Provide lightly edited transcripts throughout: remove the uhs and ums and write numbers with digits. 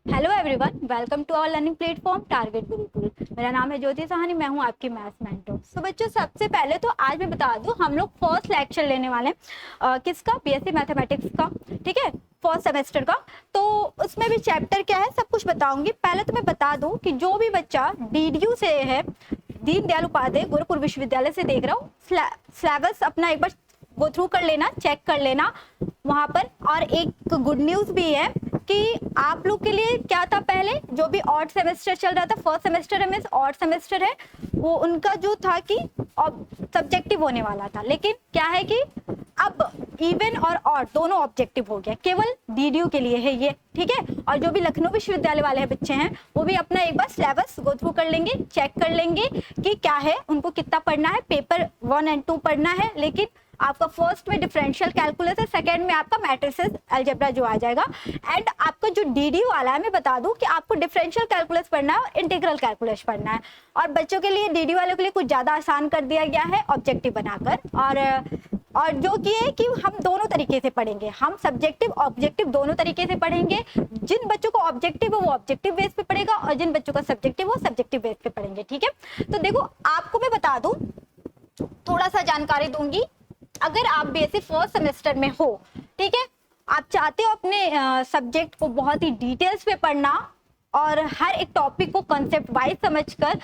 Hello everyone, welcome to our learning platform target Gurukul. मेरा नाम है ज्योति साहनी, मैं हूं आपकी मैथ्स मेंटर। सो बच्चों, सबसे पहले तो आज मैं बता दूं, हम लोग फर्स्ट लेक्चर लेने वाले हैं किसका, बीएससी मैथमेटिक्स का। ठीक है, फर्स्ट सेमेस्टर का। तो उसमें भी चैप्टर क्या है सब कुछ बताऊंगी। पहले तो मैं बता दूं कि जो भी बच्चा डीडीयू से है, दीनदयाल उपाध्याय गुरुकुल विश्वविद्यालय से देख रहा हूँ, सिलेबस अपना एक बार गो थ्रू कर लेना, चेक कर लेना वहां पर। और एक गुड न्यूज भी है कि आप लोग के लिए क्या था, पहले जो भी ऑड सेमेस्टर चल रहा था, फर्स्ट सेमेस्टर है मींस ऑड सेमेस्टर है, वो उनका जो था कि सब्जेक्टिव होने वाला था। लेकिन क्या है कि अब इवन और ऑड दोनों ऑब्जेक्टिव हो गया, केवल डीडीयू के लिए है ये। ठीक है, और जो भी लखनऊ विश्वविद्यालय वाले बच्चे हैं वो भी अपना एक बार सिलेबस गो थ्रू कर लेंगे, चेक कर लेंगे कि क्या है, उनको कितना पढ़ना है। पेपर 1 और 2 पढ़ना है, लेकिन आपका फर्स्ट में डिफरेंशियल कैलकुलस है, सेकंड में आपका मैट्रिसेस अलजेब्रा जो आ जाएगा। एंड आपका जो डीडी वाला है, मैं बता दूं कि आपको डिफरेंशियल कैलकुलस पढ़ना है और इंटीग्रल कैलकुलस पढ़ना है। और बच्चों के लिए, डीडी वालों के लिए कुछ ज्यादा आसान कर दिया गया है ऑब्जेक्टिव बनाकर। और जो कि है कि हम दोनों तरीके से पढ़ेंगे, हम सब्जेक्टिव ऑब्जेक्टिव दोनों तरीके से पढ़ेंगे। जिन बच्चों को ऑब्जेक्टिव है वो ऑब्जेक्टिव बेस पे पढ़ेगा, और जिन बच्चों का सब्जेक्टिव वो सब्जेक्टिव बेस पे पढ़ेंगे। ठीक है, तो देखो आपको मैं बता दूं, थोड़ा सा जानकारी दूंगी। अगर आप बीएससी फर्स्ट सेमेस्टर में हो, ठीक है, आप चाहते हो अपने सब्जेक्ट को बहुत ही डिटेल्स में पढ़ना और हर एक टॉपिक को कंसेप्ट वाइज समझकर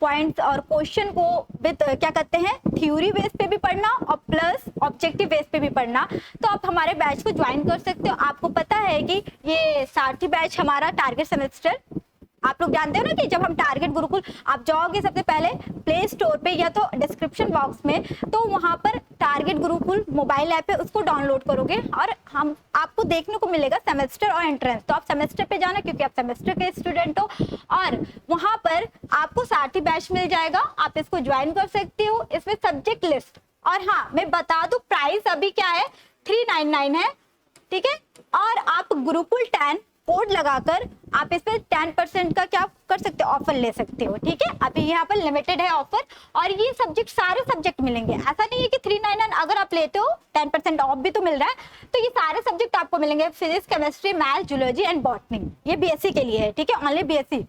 पॉइंट्स और क्वेश्चन को विद क्या कहते हैं, थ्योरी बेस पे भी पढ़ना और प्लस ऑब्जेक्टिव बेस पे भी पढ़ना, तो आप हमारे बैच को ज्वाइन कर सकते हो। आपको पता है कि ये सारथी बैच हमारा टारगेट सेमेस्टर, आप लोग जानते हो ना कि जब हम टारगेट गुरुकुल, आप जाओगे सबसे पहले प्ले स्टोर पे या तो डिस्क्रिप्शन बॉक्स में, तो वहां पर टारगेट गुरुकुल मोबाइल ऐप है, उसको डाउनलोड करोगे और हम आपको देखने को मिलेगा सेमेस्टर और एंट्रेंस। तो आप सेमेस्टर पे जाना क्योंकि आप सेमेस्टर के स्टूडेंट हो, और वहां पर आपको सारथी बैच मिल जाएगा, आप इसको ज्वाइन कर सकते हो। इसमें सब्जेक्ट लिस्ट, और हाँ मैं बता दूं प्राइस अभी क्या है, 399 है। ठीक है, और आप गुरुकुल 10 कोड लगाकर आप इस पे 10% का क्या कर सकते हो, ऑफर ले सकते हो। ठीक है, अभी यहाँ पर लिमिटेड है ऑफर, और ये सब्जेक्ट सारे सब्जेक्ट मिलेंगे। ऐसा नहीं है कि 399 अगर आप लेते हो 10% ऑफ भी तो मिल रहा है, तो ये सारे सब्जेक्ट आपको मिलेंगे, physics, chemistry, math, zoology and botany. ये बीएससी के लिए है, ठीक है, ओनली बीएससी।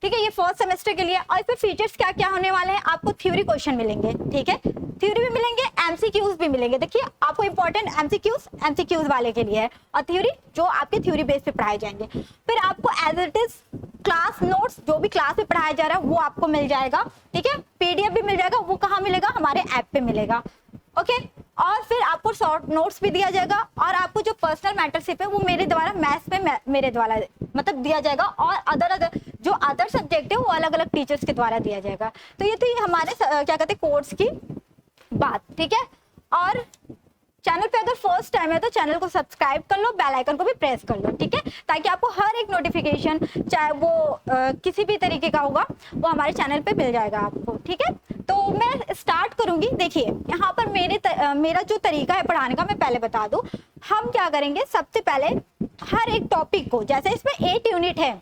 ठीक है, ये फर्स्ट सेमेस्टर के लिए। और इसमें फीचर्स क्या क्या होने वाले हैं, आपको थ्योरी क्वेश्चन मिलेंगे, ठीक है, थ्योरी भी मिलेंगे, एमसीक्यूज भी मिलेंगे। देखिए आपको इंपॉर्टेंट एमसीक्यूज वाले के लिए है, और थ्योरी जो आपके थ्योरी बेस पे पढ़ाए जाएंगे। फिर आपको as it is class notes, जो भी क्लास में पढ़ाया जा रहा है वो आपको मिल जाएगा। ठीक है, पीडीएफ भी मिल जाएगा, वो कहाँ मिलेगा, हमारे ऐप पे मिलेगा। ओके, और फिर आपको शॉर्ट नोट्स भी दिया जाएगा, और आपको जो पर्सनल मेंटरशिप है वो मेरे द्वारा मैथ्स में मेरे द्वारा मतलब दिया जाएगा, और अदर जो अदर सब्जेक्ट है वो अलग अलग टीचर्स के द्वारा दिया जाएगा। तो ये हमारे क्या कहते हैं कोर्स की बात। ठीक है, और चैनल पे अगर फर्स्ट टाइम है तो चैनल को सब्सक्राइब कर लो, बेल आइकन को भी प्रेस कर लो। ठीक है, ताकि आपको हर एक नोटिफिकेशन, चाहे वो किसी भी तरीके का होगा, वो हमारे चैनल पे मिल जाएगा आपको। ठीक है, तो मैं स्टार्ट करूंगी। देखिए यहाँ पर मेरा जो तरीका है पढ़ाने का, मैं पहले बता दूं। हम क्या करेंगे, सबसे पहले हर एक टॉपिक को, जैसे इसमें 8 यूनिट है,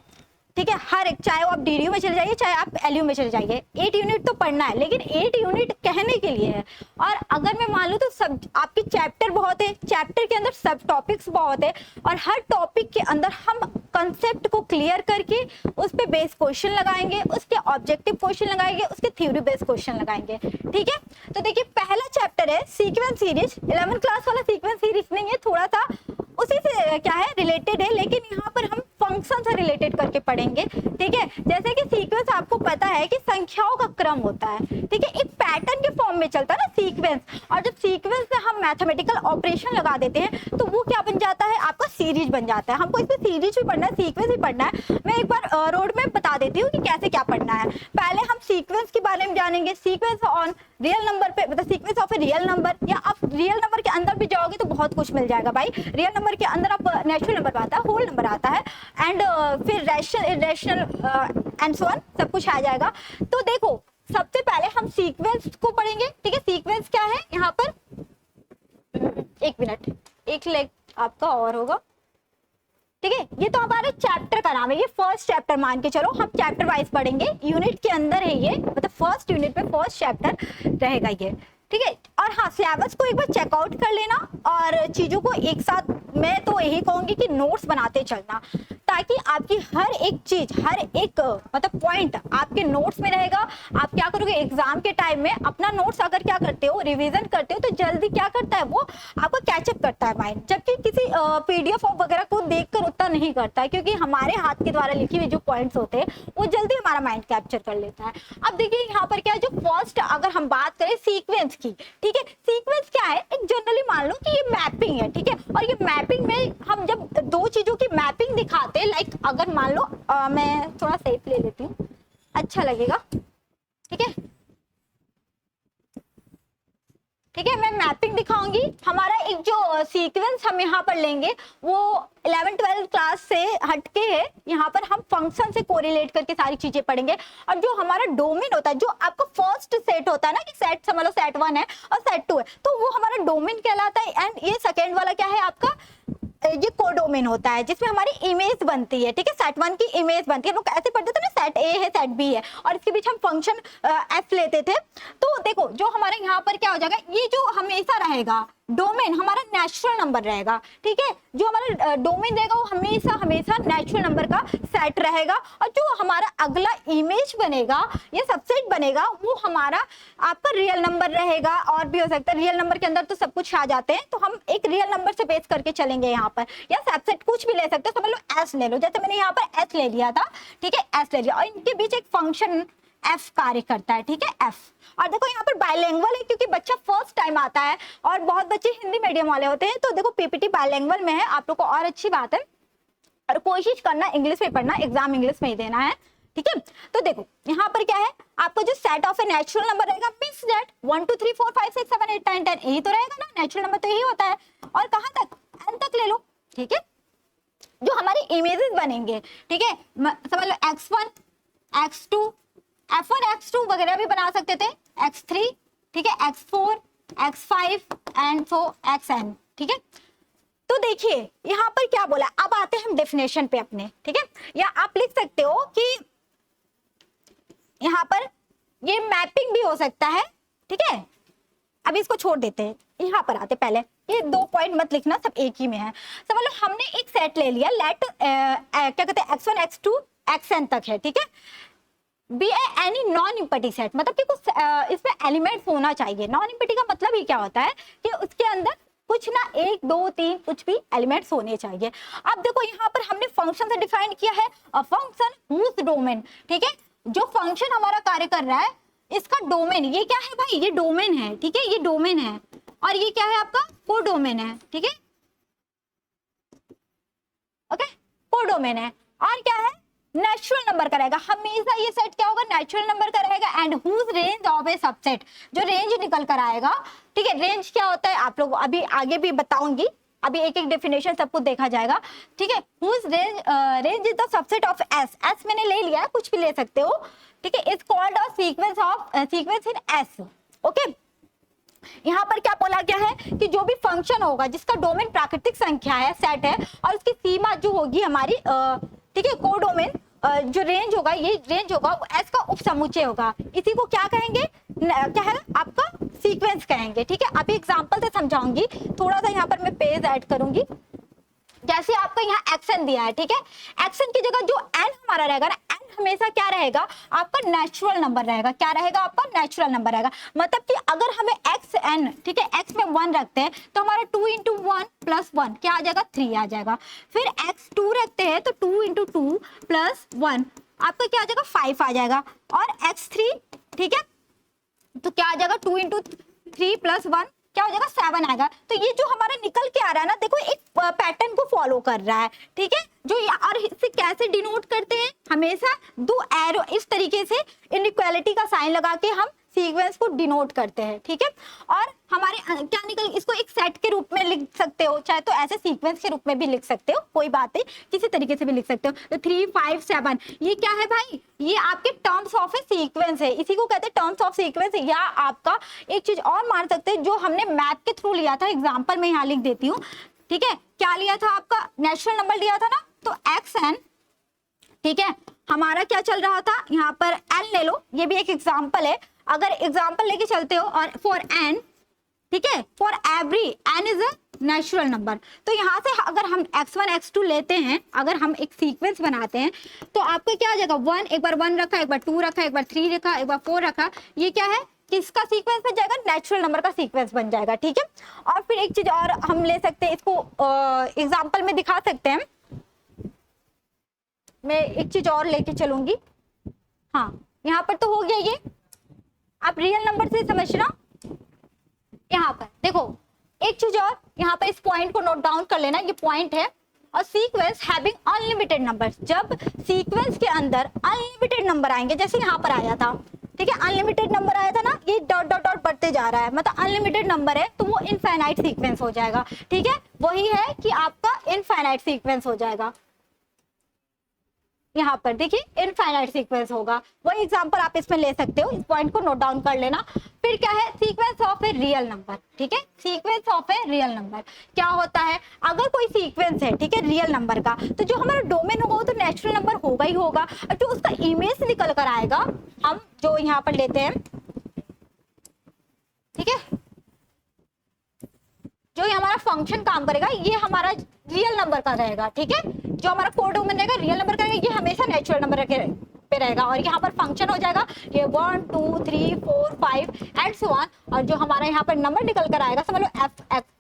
ठीक है, हर एक, चाहे आप डीडीयू में चले जाइए चाहे आप एलयू में चले जाइए, 8 यूनिट तो पढ़ना है, लेकिन 8 यूनिट कहने के लिए है। और अगर मैं मान लूं तो सब आपकी चैप्टर बहुत है, चैप्टर के अंदर सब टॉपिक्स बहुत है, और हर टॉपिक के अंदर हम कंसेप्ट को क्लियर करके उस पे बेस क्वेश्चन लगाएंगे, उसके ऑब्जेक्टिव क्वेश्चन लगाएंगे, उसके थ्योरी बेस्ड क्वेश्चन लगाएंगे। ठीक है, तो देखिए पहला चैप्टर है सीक्वेंस सीरीज। 11th क्लास वाला सीक्वेंस सीरीज नहीं है, थोड़ा सा उसी से क्या है रिलेटेड है, लेकिन यहाँ पर हम फंक्शन से रिलेटेड करके पढ़ेंगे। ठीक है, जैसे कि सीक्वेंस आपको पता है कि संख्याओं का क्रम होता है, ठीक है, एक पैटर्न के फॉर्म में चलता है ना सीक्वेंस, और जब सीक्वेंस में हम मैथमेटिकल ऑपरेशन लगा देते हैं तो वो क्या बन जाता है, आपका सीरीज बन जाता है। हमको इसमें सीरीज भी पढ़ना है, सीक्वेंस भी पढ़ना है। मैं एक बार रोड में बता देती हूँ कि कैसे क्या पढ़ना है। पहले हम सीक्वेंस के बारे में जानेंगे, सीक्वेंस ऑन रियल नंबर पे, मतलब sequence of a real number, या आप रियल नंबर के अंदर भी जाओगे तो बहुत कुछ मिल जाएगा भाई। रियल नंबर के अंदर आप नेचुरल नंबर आता है, होल नंबर आता है, एंड फिर rational, irrational and so on, सब कुछ आ जाएगा। तो देखो सबसे पहले हम सीक्वेंस को पढ़ेंगे। ठीक है, सीक्वेंस क्या है यहाँ पर, एक मिनट, एक लेग आपका और होगा। ठीक है, ये तो हमारे चैप्टर का नाम है, ये फर्स्ट चैप्टर मान के चलो, हम चैप्टर वाइज पढ़ेंगे, यूनिट के अंदर है ये, मतलब फर्स्ट यूनिट में फर्स्ट चैप्टर रहेगा ये। ठीक है, और हाँ, सिलेबस को एक बार चेकआउट कर लेना और चीज़ों को एक साथ, मैं तो यही कहूँगी कि नोट्स बनाते चलना, ताकि आपकी हर एक चीज, हर एक मतलब पॉइंट आपके नोट्स में रहेगा। आप क्या करोगे एग्जाम के टाइम में, अपना नोट्स अगर क्या करते हो, रिवीजन करते हो, तो जल्दी क्या करता है वो आपको कैचअप करता है माइंड, जबकि किसी पीडीएफ वगैरह को देखकर उतना नहीं करता है, क्योंकि हमारे हाथ के द्वारा लिखी हुई जो पॉइंट्स होते हैं वो जल्दी हमारा माइंड कैप्चर कर लेता है। अब देखिए यहाँ पर क्या है, जो फर्स्ट अगर हम बात करें सीक्वेंस की, ठीक है, सीक्वेंस क्या है, एक जनरली मान लो कि ये मैपिंग है, ठीक है, और ये मैपिंग में हम जब दो चीजों की मैपिंग दिखाते हैं, लाइक अगर मान लो मैं थोड़ा सेफ ले लेती हूँ, अच्छा लगेगा, ठीक है, ठीक है, मैं मैपिंग दिखाऊंगी। हमारा एक जो सीक्वेंस हम यहाँ पर लेंगे वो 11-12 क्लास से हटके है, यहाँ पर हम फंक्शन से कोरिलेट करके सारी चीजें पढ़ेंगे। और जो हमारा डोमेन होता है, जो आपका फर्स्ट सेट होता है ना, कि सेट समझ लो सेट 1 है और सेट 2 है, तो वो हमारा डोमेन कहलाता है। एंड ये सेकेंड वाला क्या है आपका, ये कोडोमेन होता है, जिसमें हमारी इमेज बनती है, ठीक है, सेट 1 की इमेज बनती है। हम लोग ऐसे पढ़ते थे ना, सेट ए है, सेट बी है, और इसके बीच हम फंक्शन एफ लेते थे। तो देखो जो हमारे यहाँ पर क्या हो जाएगा, ये जो हमेशा रहेगा डोमेन हमारा नेचुरल नंबर रहेगा, ठीक है, जो हमारा डोमेन रहेगा वो हमेशा हमेशा नेचुरल नंबर का सेट रहेगा। और जो हमारा अगला इमेज बनेगा, ये सबसेट बनेगा, वो हमारा आपका रियल नंबर रहेगा। और भी हो सकता है, रियल नंबर के अंदर तो सब कुछ आ जाते हैं, तो हम एक रियल नंबर से बेस करके चलेंगे यहाँ पर, या सबसेट कुछ भी ले सकते हो, समझ लो एस ले लो, जैसे मैंने यहाँ पर एस ले लिया था, ठीक है, एस ले लिया, और इनके बीच एक फंक्शन एफ कार्य करता है, ठीक है, एफ। और देखो यहाँ पर बायलैंग्वेज है, क्योंकि बच्चा फर्स्ट टाइम आता है और बहुत बच्चे हिंदी मीडियम वाले होते हैं, तो देखो पीपीटी बायलैंग्वेज में है, आप लोग को और अच्छी बात है, और कोशिश करना इंग्लिश में पढ़ना, एग्जाम इंग्लिश में ही देना है, ठीक है। तो देखो यहाँ पर क्या है, आपको जो set of a natural number रहेगा, मींस दैट 1 2 3 4 5 6 7 8 9 10, यही तो रहेगा ना, नेचुरल नंबर तो यही होता है। और कहाँ तक, एन तक ले लो, ठीक है, जो हमारे इमेजेस बनेंगे, ठीक है, समझ लो x1 x2 f1 x2 वगैरह भी बना सकते थे, x3, ठीक है, x4 x5 and so xn, ठीक है। तो देखिए यहाँ पर क्या बोला, अब आते हैं हम डेफिनेशन पे अपने, ठीक है, या आप लिख सकते हो कि यहाँ पर ये मैपिंग भी हो सकता है, ठीक है। अब इसको छोड़ देते हैं, यहाँ पर आते, पहले ये 2 पॉइंट मत लिखना, सब एक ही में है। समझ लो हमने एक सेट ले लिया, लेट क्या कहते हैं x1 x2 xn तक है, ठीक है, be any non empty set, मतलब कि कुछ इसमें एलिमेंट्स होना चाहिए। नॉन इम्पटी का मतलब ही क्या होता है कि उसके अंदर कुछ ना 1 2 3 कुछ भी एलिमेंट्स होने चाहिए। अब देखो यहाँ पर हमने फंक्शन से डिफाइन किया है, फंक्शन हुज डोमेन, ठीक है, जो फंक्शन हमारा कार्य कर रहा है इसका डोमेन, ये क्या है भाई, ये डोमेन है, ठीक है, ये डोमेन है, और ये क्या है आपका कोडोमेन है, ठीक है, ओके, कोडोमेन है। और क्या है, नेचुरल नंबर का रहेगा, हमेशा ये सेट क्या होगा, नेचुरल नंबर का रहेगा। And whose range of a subset, जो रेंज निकल कर आएगा, ठीक है, रेंज क्या होता है आप लोग अभी आगे भी बताऊंगी, अभी एक एक डेफिनेशन सब कुछ देखा जाएगा, ठीक है। Whose range is the subset of S, S मैंने ले लिया है, कुछ भी ले सकते हो, ठीक है, is called a sequence in S, okay. यहाँ पर क्या बोला गया है कि जो भी फंक्शन होगा जिसका डोमेन प्राकृतिक संख्या है, सेट है, और उसकी सीमा जो होगी हमारी, ठीक है, कोडोमेन, जो रेंज होगा, ये रेंज होगा एस का उपसमुच्चय होगा, इसी को क्या कहेंगे, क्या है आपका सीक्वेंस कहेंगे, ठीक है। अभी एग्जांपल से समझाऊंगी, थोड़ा सा यहाँ पर मैं पेज ऐड करूंगी। जैसे आपका यहाँ एक्शन दिया है, ठीक है, एक्शन की जगह जो एन हमारा रहेगा ना, एन हमेशा क्या रहेगा आपका नेचुरल नंबर रहेगा, क्या रहेगा आपका नेचुरल नंबर रहेगा। मतलब कि अगर हमें एक्स एन, ठीक है, एक्स में 1 रखते हैं तो हमारा 2 × 1 + 1 क्या आ जाएगा, 3 आ जाएगा। फिर एक्स 2 रखते हैं तो 2 × 2 + 1 आपका क्या आ जाएगा, 5 आ जाएगा। और एक्स 3, ठीक है, तो क्या आ जाएगा, 2 × 3 + 1 क्या हो जाएगा, 7 आएगा। तो ये जो हमारा निकल के आ रहा है ना, देखो एक पैटर्न को फॉलो कर रहा है, ठीक है, जो और इसे कैसे डिनोट करते हैं, हमेशा 2 एरो इस तरीके से इनइक्वालिटी का साइन लगा के हम सीक्वेंस को डिनोट करते हैं, ठीक है। और हमारे क्या निकल, इसको एक सेट के रूप में लिख सकते हो, चाहे तो ऐसे सीक्वेंस के रूप में भी लिख सकते हो, कोई बात नहीं, किसी तरीके से भी लिख सकते हो। तो 3 5 7 ये क्या है भाई, ये आपके टर्म्स ऑफ ए सीक्वेंस है, इसी को कहते हैं टर्म्स ऑफ सीक्वेंस। या आपका एक चीज और मान सकते हैं, जो हमने मैथ के थ्रू लिया था, एग्जाम्पल में यहाँ लिख देती हूँ, ठीक है, क्या लिया था, आपका नेचुरल नंबर लिया था ना, तो एक्स एन, ठीक है, हमारा क्या चल रहा था, यहाँ पर एन ले लो, ये भी एक एग्जाम्पल है, अगर एग्जाम्पल लेके चलते हो, और फॉर एन ठीक है, for every n is a natural number. तो यहाँ से अगर हम x1 x2 लेते हैं, अगर हम एक सीक्वेंस बनाते हैं तो आपका क्या आ जाएगा, 1 एक बार 1 रखा, एक बार 2 रखा, एक बार 3 रखा, एक बार 4 रखा, ये क्या है, किसका सीक्वेंस बन जाएगा, नेचुरल नंबर का सीक्वेंस बन जाएगा। ठीक है, और फिर एक चीज और हम ले सकते हैं, इसको एग्जाम्पल में दिखा सकते हैं। मैं एक चीज और लेके चलूंगी। हाँ, यहाँ पर तो हो गया ये, आप रियल नंबर से समझना। यहाँ पर देखो एक चीज और, यहाँ पर इस पॉइंट को नोट डाउन कर लेना, ये पॉइंट है। और सीक्वेंस हैविंग अनलिमिटेड नंबर्स, जब सीक्वेंस के अंदर अनलिमिटेड नंबर आएंगे, जैसे यहाँ पर आया था, ठीक है, अनलिमिटेड नंबर आया था ना, ये डॉट डॉट डॉट बढ़ते जा रहा है, मतलब अनलिमिटेड नंबर है, तो वो इनफाइनाइट सीक्वेंस हो जाएगा। ठीक है, वही है कि आपका इनफाइनाइट सीक्वेंस हो जाएगा। यहाँ पर देखिए इनफाइनाइट सीक्वेंस होगा, वही एग्जांपल आप इसमें ले सकते हो, इस पॉइंट को नोट डाउन कर लेना। फिर क्या है, sequence of a real number. ठीक है, sequence of a real number क्या होता है, अगर कोई सीक्वेंस है, ठीक है, रियल नंबर का, तो जो हमारा डोमेन होगा वो तो नेचुरल नंबर होगा ही होगा, और जो उसका इमेज निकल कर आएगा, हम जो यहाँ पर लेते हैं, ठीक है, जो ये हमारा फंक्शन काम करेगा, ये हमारा रियल नंबर का रहेगा। ठीक है, जो हमारा कोड डोमेन रहेगा रियल नंबर का रहेगा, ये हमेशा नेचुरल नंबर पे रहेगा, और यहाँ पर फंक्शन हो जाएगा ये 1 2 3 4 5 एंड सो ऑन। और जो हमारा यहाँ पर नंबर निकल कर आएगा, समझ लो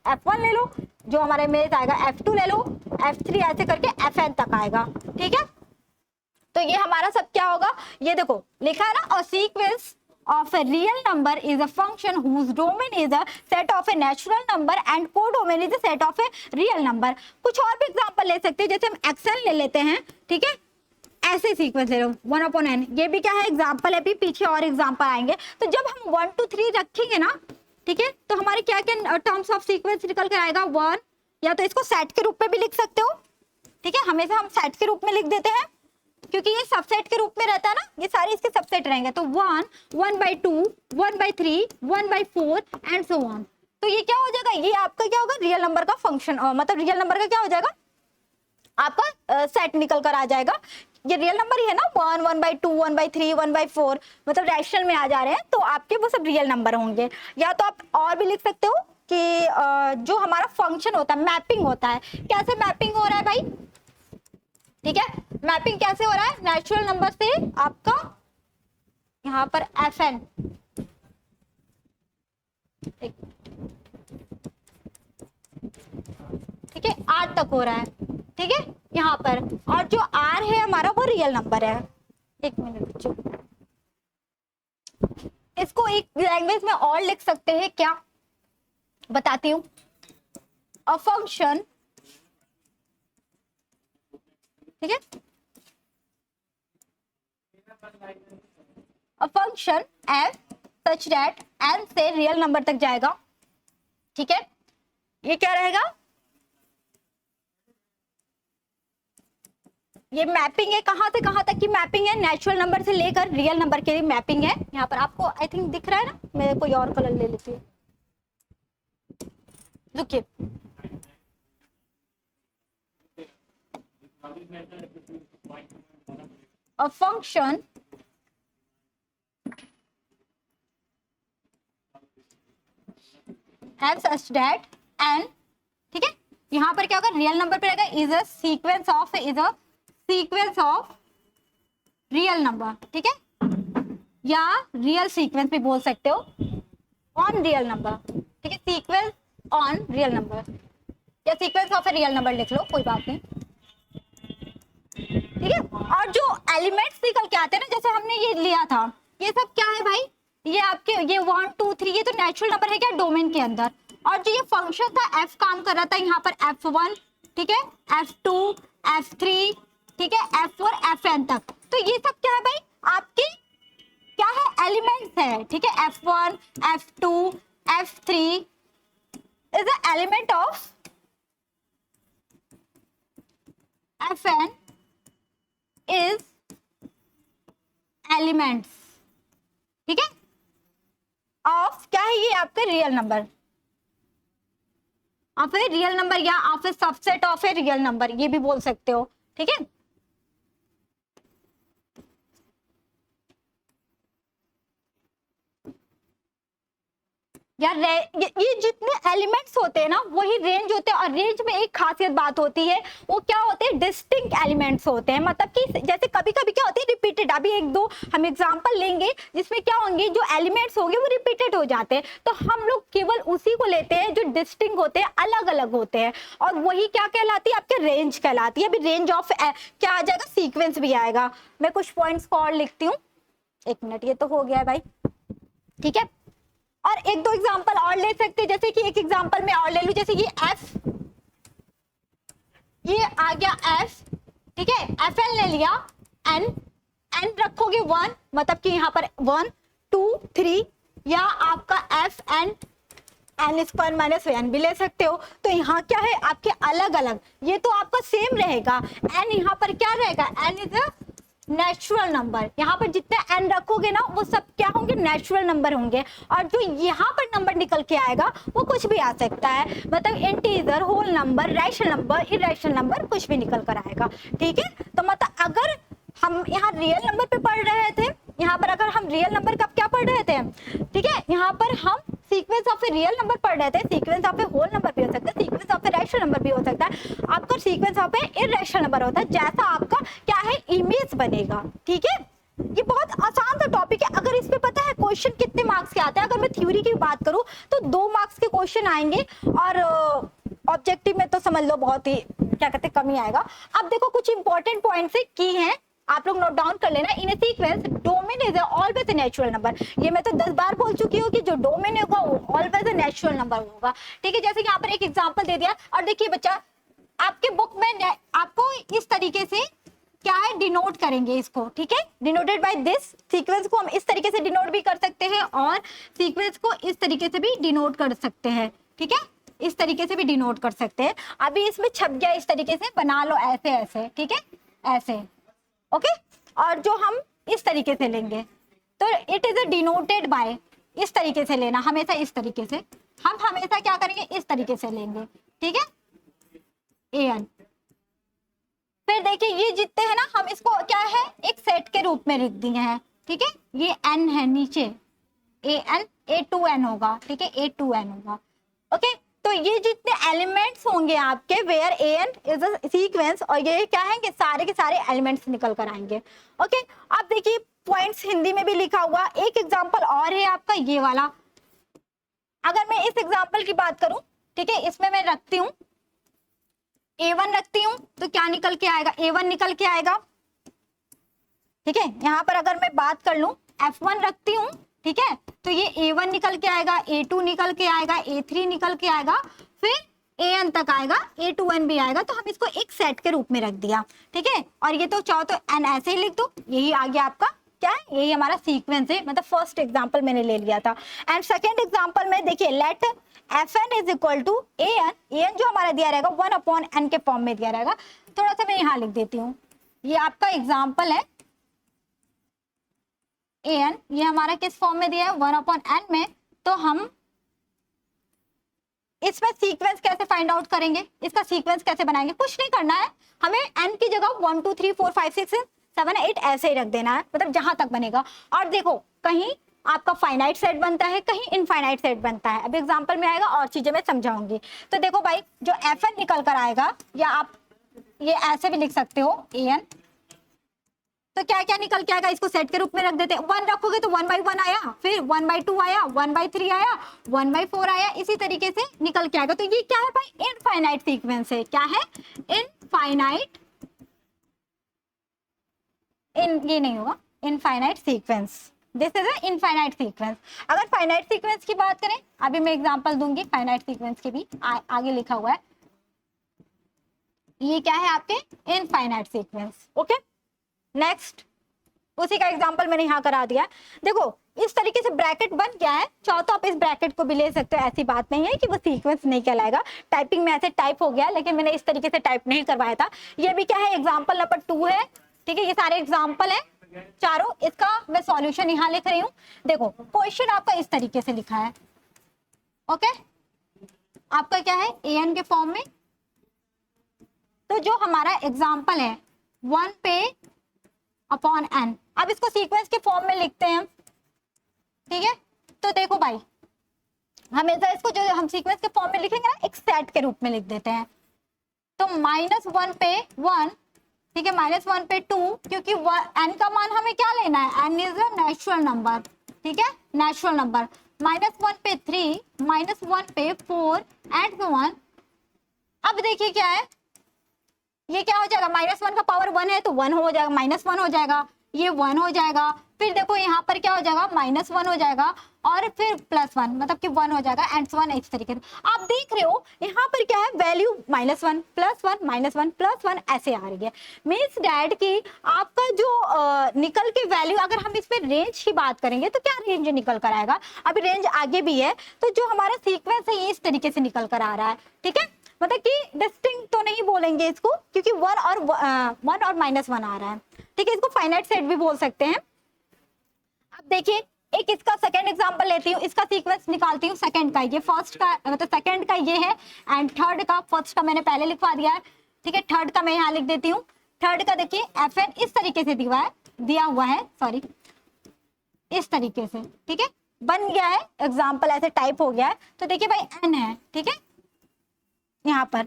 F1 ले लो, जो हमारे में आएगा F2 ले लो, F3 ऐसे करके Fn तक आएगा। ठीक है, तो ये हमारा सब क्या होगा, ये देखो लिखा है ना, और sequence of a real number is a function whose domain is a set of a natural number and codomain is a set of a real number। कुछ और भी एग्जांपल ले सकते हैं, जैसे हम xn ले लेते हैं, ठीक है, ऐसे सीक्वेंस ले लो 1/n, ये भी क्या है, एग्जांपल है, भी पीछे और एग्जांपल आएंगे। तो जब हम 1 2 3 रखेंगे ना, ठीक है, तो हमारे क्या क्या टर्म्स ऑफ सीक्वेंस निकल कर आएगा, 1, या तो इसको सेट के रूप में भी लिख सकते हो, ठीक है, हमेशा हम सेट के रूप में लिख देते हैं क्योंकि ये सबसेट के रूप में रहता है ना, ये सारे इसके सबसेट रहेंगे, तो 1 1/2 1/3 1/4 एंड सो ऑन। तो ये क्या हो जाएगा, ये आपका क्या होगा, रियल नंबर का फंक्शन, मतलब रियल नंबर का क्या हो जाएगा, आपका सेट निकल कर आ जाएगा। ये रियल नंबर ही है ना, 1 1/2 1/3 1/4, मतलब रैशनल में आ जा रहे हैं, तो आपके वो सब रियल नंबर होंगे। या तो आप और भी लिख सकते हो कि जो हमारा फंक्शन होता है, मैपिंग होता है, कैसे मैपिंग हो रहा है भाई, ठीक है, मैपिंग कैसे हो रहा है, नेचुरल नंबर से आपका यहाँ पर Fn, ठीक है, R तक हो रहा है, ठीक है, यहाँ पर, और जो R है हमारा वो रियल नंबर है। एक मिनट बच्चों, इसको एक लैंग्वेज में और लिख सकते हैं क्या, बताती हूँ, अ फंक्शन, ठीक है, a function f such that n से रियल नंबर तक जाएगा। ठीक है, ये क्या रहेगा, ये मैपिंग है, कहां से कहां तक की मैपिंग है, नेचुरल नंबर से लेकर रियल नंबर के लिए मैपिंग है। यहाँ पर आपको आई थिंक दिख रहा है ना, मैं कोई और कलर ले लेती हूँ, देखिए a function have such that and, ठीक है, यहाँ पर क्या होगा, रियल नंबर पे रहेगा, is a sequence of real number, ठीक है, या रियल सीक्वेंस भी बोल सकते हो, ऑन रियल नंबर, ठीक है, सीक्वेंस ऑन रियल नंबर, या sequence of a real number लिख लो, कोई बात नहीं, ठीक है। और जो एलिमेंट्स निकल के आते हैं ना, जैसे हमने ये लिया था, ये सब क्या है भाई, ये आपके ये 1 2 3 ये तो नेचुरल नंबर है क्या, डोमेन के अंदर, और जो ये फंक्शन था f काम कर रहा था यहाँ पर f1, ठीक है, f2 f3, ठीक है, f4 fn तक, तो ये सब क्या है भाई, आपके क्या है, एलिमेंट्स है, ठीक है, f1 f2 f3 is the element of fn is elements, ठीक है, ऑफ क्या है, ये आपके real number, of a real number, या of a subset of a real number, ये भी बोल सकते हो, ठीक है। यार ये जितने एलिमेंट्स होते हैं ना वही रेंज होते हैं, और रेंज में एक खासियत बात होती है, वो क्या होते हैं, डिस्टिंक्ट एलिमेंट्स होते हैं। मतलब कि जैसे कभी कभी क्या होते हैं रिपीटेड, अभी एक दो हम एग्जांपल लेंगे जिसमें क्या होंगे, जो एलिमेंट्स होंगे वो रिपीटेड हो जाते हैं, तो हम लोग केवल उसी को लेते हैं जो डिस्टिंक्ट होते हैं, अलग अलग होते हैं, और वही क्या कहलाती है, आपके रेंज कहलाती है। अभी रेंज ऑफ क्या आ जाएगा, सीक्वेंस भी आएगा। मैं कुछ पॉइंट्स को और लिखती हूँ, एक मिनट, ये तो हो गया है भाई, ठीक है। और एक दो एग्जांपल और ले सकते हैं, जैसे कि एक एग्जांपल मैं और ले लूं, जैसे ये एफ, ये आ गया एफ, ठीक है, एफ एन ले लिया, एन, एन रखोगे 1, मतलब कि यहाँ पर 1 2 3, या आपका F N N square minus N भी ले सकते हो। तो यहाँ क्या है आपके अलग अलग, ये तो आपका सेम रहेगा, एन यहाँ पर क्या रहेगा, N is a natural number, यहाँ पर जितने एन रखोगे ना वो सब क्या होंगे, नेचुरल नंबर होंगे, और जो यहाँ पर नंबर निकल के आएगा वो कुछ भी आ सकता है, मतलब integer, whole number, rational number, irrational number, कुछ भी निकल कर आएगा, ठीक है। तो मतलब अगर हम यहाँ रियल नंबर पे पढ़ रहे थे, यहाँ पर अगर हम रियल नंबर का क्या पढ़ रहे थे, ठीक है, यहाँ पर हम sequence of a real number पढ़ रहे थे, sequence of a whole number भी हो सकता है, sequence of a rational number भी हो सकता है, आपका sequence of a irrational number होता है, जैसा आपका क्या है इमेज बनेगा, ठीक है। ये बहुत आसान सा टॉपिक है। अगर इस पे पता है क्वेश्चन कितने मार्क्स के आते हैं, अगर मैं थ्योरी की बात करूं तो 2 मार्क्स के क्वेश्चन आएंगे, और ऑब्जेक्टिव में तो समझ लो बहुत ही क्या कहते हैं कम ही आएगा। अब देखो कुछ इंपॉर्टेंट पॉइंट्स है की हैं, आप लोग नोट डाउन कर लेना। In a sequence domain is always a natural number, ये मैं तो 10 बार बोल चुकी हूँ कि जो डोमेन होगा वो ऑलवेज ए नेचुरल नंबर होगा, ठीक है। जैसे यहाँ पर एक एग्जांपल दे दिया, और देखिए बच्चा आपके बुक में आपको इस तरीके से क्या है डिनोट करेंगे इसको, ठीक है, डिनोटेड बाय दिस। सीक्वेंस को हम इस तरीके से डिनोट भी कर सकते हैं, और सीक्वेंस को इस तरीके से भी डिनोट कर सकते हैं, ठीक है, इस तरीके से भी डिनोट कर सकते हैं। अभी इसमें छप गया, इस तरीके से बना लो, ऐसे ऐसे, ठीक है, ऐसे, ओके। और जो हम इस तरीके से लेंगे तो it is a denoted by, इस तरीके से लेना, हमेशा इस तरीके से, हम हमेशा क्या करेंगे, इस तरीके से लेंगे, ठीक है, ए एन। फिर देखिए ये जितने हैं ना, हम इसको क्या है एक सेट के रूप में लिख दिए हैं, ठीक है, ये एन है नीचे, A N, A two N होगा, ठीक है, ए टू एन होगा, ओके। तो ये जितने एलिमेंट्स होंगे आपके, where A N is a sequence, और ये क्या है कि सारे के सारे एलिमेंट्स निकल कर आएंगे, ओके। अब देखिए पॉइंट्स हिंदी में भी लिखा हुआ, एक एग्जांपल और है आपका ये वाला। अगर मैं इस एग्जांपल की बात करूं, ठीक है, इसमें मैं रखती हूं A1 रखती हूं, तो क्या निकल के आएगा, A1 निकल के आएगा, ठीक है। यहाँ पर अगर मैं बात कर लूं F1 रखती हूं, ठीक है, तो ये A1 निकल के आएगा, A2 निकल के आएगा, A3 निकल के आएगा, फिर AN तक आएगा, A2N भी आएगा, तो हम इसको एक सेट के रूप में रख दिया, ठीक है। और ये तो चाहो तो N ऐसे ही लिख दो, यही आ गया आपका क्या है, यही हमारा सीक्वेंस है, मतलब फर्स्ट एग्जांपल मैंने ले लिया था। एंड सेकंड एग्जांपल में देखिए, let Fn is equal to An जो हमारा दिया रहेगा 1/n के फॉर्म में दिया रहेगा। थोड़ा सा मैं यहाँ लिख देती हूँ, ये आपका एग्जांपल है An, ये हमारा किस फॉर्म में दिया है 1/n में। तो हम इसमें सीक्वेंस कैसे फाइंड आउट करेंगे, इसका सीक्वेंस कैसे बनाएंगे, कुछ नहीं करना है हमें, n की जगह 1 2 3 4 5 6 7 8 ऐसे ही रख देना है, मतलब जहां तक बनेगा। और देखो कहीं आपका फाइनाइट सेट बनता है, कहीं इनफाइनाइट सेट बनता है, अभी एग्जांपल में आएगा और चीजें मैं समझाऊंगी। तो देखो भाई जो Fn निकल कर आएगा, या आप ये ऐसे भी लिख सकते हो An, तो क्या क्या निकल के आएगा, इसको सेट के रूप में रख देते हैं। 1 रखोगे तो 1/1 आया, फिर 1/2 आया, 1/3 आया, 1/4 आया, इसी तरीके से निकल के आएगा। तो ये क्या है भाई, इनफाइनाइट सीक्वेंस है, क्या है, इनफाइनाइट, ये नहीं होगा, infinite sequence, this is a infinite sequence. अगर फाइनाइट सीक्वेंस की बात करें, अभी मैं एग्जांपल दूंगी फाइनाइट सीक्वेंस के भी, आगे लिखा हुआ है, ये क्या है आपके इनफाइनाइट सीक्वेंस, ओके। नेक्स्ट उसी का एग्जांपल मैंने यहाँ करा दिया। देखो इस तरीके से ब्रैकेट बन गया है, चाहो तो आप इस ब्रैकेट को भी ले सकते हो, ऐसी बात नहीं है कि वो सीक्वेंस नहीं कहलाएगा। टाइपिंग में ऐसे टाइप हो गया, लेकिन मैंने इस तरीके से टाइप नहीं करवाया था। ये भी क्या है, एग्जाम्पल नंबर 2 है, ठीक है, ये सारे एग्जाम्पल है चारों, इसका मैं सॉल्यूशन यहाँ लिख रही हूँ। देखो क्वेश्चन आपका इस तरीके से लिखा है, ओके, आपका क्या है An के फॉर्म में। तो जो हमारा एग्जाम्पल है 1 पे अपॉन n, अब इसको सीक्वेंस के फॉर्म में लिखते हैं, ठीक है। तो देखो भाई हमेशा इसको जो हम सीक्वेंस के फॉर्म में लिखेंगे ना, एक सेट के रूप में लिख देते हैं। तो -1 पे 1, ठीक है, -1 पे 2, क्योंकि n का मान हमें क्या लेना है, n is a natural number, ठीक है, नेचुरल नंबर। -1 पे 3, -1 पे 4 एंड so on। अब देखिए क्या है, ये क्या हो जाएगा, -1 का पावर 1 है तो 1 हो जाएगा, -1 हो जाएगा, ये 1 हो जाएगा, फिर देखो यहाँ पर क्या हो जाएगा, -1 हो जाएगा, और फिर +1, मतलब कि 1 हो जाएगा एंड सो ऑन, इस तरीके से। आप देख रहे हो यहाँ पर क्या है, वैल्यू -1 +1 -1 +1 ऐसे आ रही है। मीन्स डैट कि आपका जो निकल के वैल्यू, अगर हम इस पे रेंज की बात करेंगे तो क्या रेंज निकल कर आएगा, अभी रेंज आगे भी है, तो जो हमारा सीक्वेंस है ये इस तरीके से निकल कर आ रहा है, ठीक है। मतलब कि डिस्टिंक्ट तो नहीं बोलेंगे इसको, क्योंकि 1 और -1 आ रहा है, ठीक है, इसको फाइनाइट सेट भी बोल सकते हैं। अब देखिए एक इसका सेकंड एग्जांपल लेती हूँ, इसका सीक्वेंस निकालती हूँ सेकंड का, ये फर्स्ट का मतलब सेकंड का ये है, एंड थर्ड का, फर्स्ट का मैंने पहले लिखवा दिया है, ठीक है, थर्ड का मैं यहाँ लिख देती हूँ। थर्ड का देखिए FN इस तरीके से दिया हुआ है, सॉरी, इस तरीके से, ठीक है, बन गया है, एग्जाम्पल ऐसे टाइप हो गया है। तो देखिए भाई N है, ठीक है, यहाँ पर,